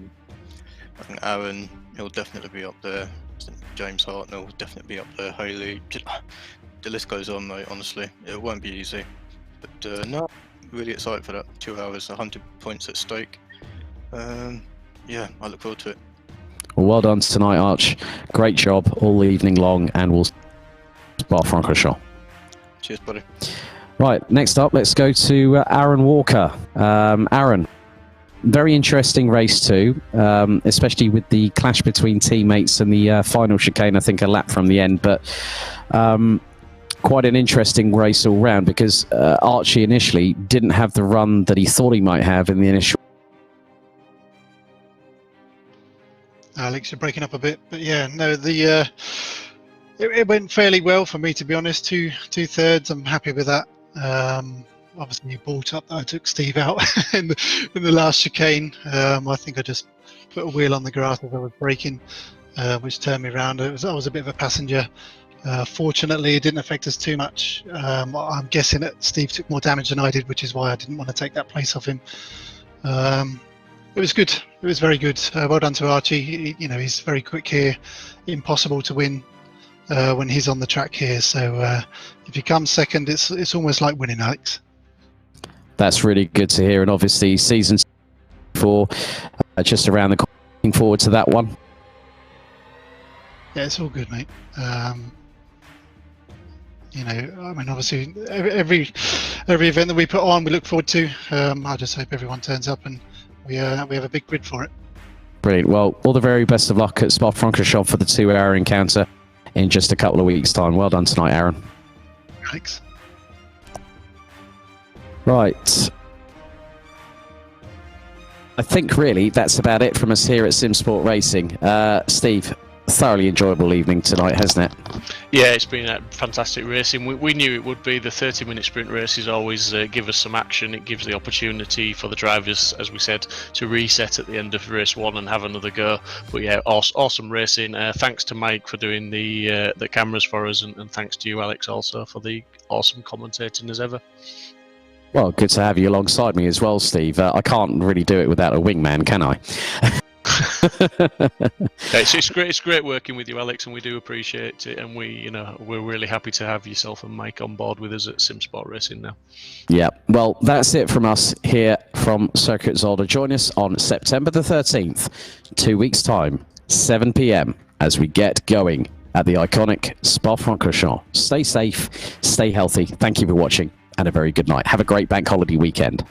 think Aaron, he'll definitely be up there. I think James Hartnell will definitely be up there. Haley, the list goes on, mate. Honestly, it won't be easy. But no, really excited for that. 2 hours, 100 points at stake. I look forward to it. Well done tonight, Arch. Great job all evening long, and we'll Spa-Francorchamps. Cheers, buddy. Right, next up, let's go to Aaron Walker. Aaron, very interesting race too, especially with the clash between teammates and the final chicane, I think a lap from the end, but quite an interesting race all round because Archie initially didn't have the run that he thought he might have in the initial. Alex, you're breaking up a bit, but yeah, no, it went fairly well for me, to be honest. Two thirds, I'm happy with that. Obviously, you brought up that I took Steve out in the last chicane. I think I just put a wheel on the grass as I was braking, which turned me around. I was a bit of a passenger. Fortunately, it didn't affect us too much. I'm guessing that Steve took more damage than I did, which is why I didn't want to take that place off him. It was good. It was very good. Well done to Archie. He's very quick here. Impossible to win when he's on the track here. So if he comes second, it's almost like winning, Alex. That's really good to hear. And obviously, season 4 just around the corner. Looking forward to that one. Yeah, it's all good, mate. Obviously, every event that we put on, we look forward to. I just hope everyone turns up and we have a big grid for it. Brilliant. Well, all the very best of luck at Spa-Francorchamps for the 2-hour encounter in just a couple of weeks' time. Well done tonight, Aaron. Thanks. Right. I think really that's about it from us here at Simsport Racing. Steve, thoroughly enjoyable evening tonight, hasn't it? Yeah, it's been fantastic racing. We knew it would be. The 30-minute sprint races always give us some action. It gives the opportunity for the drivers, as we said, to reset at the end of race 1 and have another go. But yeah, awesome racing. Thanks to Mike for doing the cameras for us, and thanks to you, Alex, also for the awesome commentating as ever. Well, good to have you alongside me as well, Steve. I can't really do it without a wingman, can I? It's great working with you, Alex, and we do appreciate it. And we're really happy to have yourself and Mike on board with us at Simsport Racing now. Yeah, well, that's it from us here from Circuit Zolder. Join us on September the 13th, 2 weeks' time, 7 p.m. as we get going at the iconic Spa-Francorchamps. Stay safe, stay healthy. Thank you for watching, and a very good night. Have a great bank holiday weekend.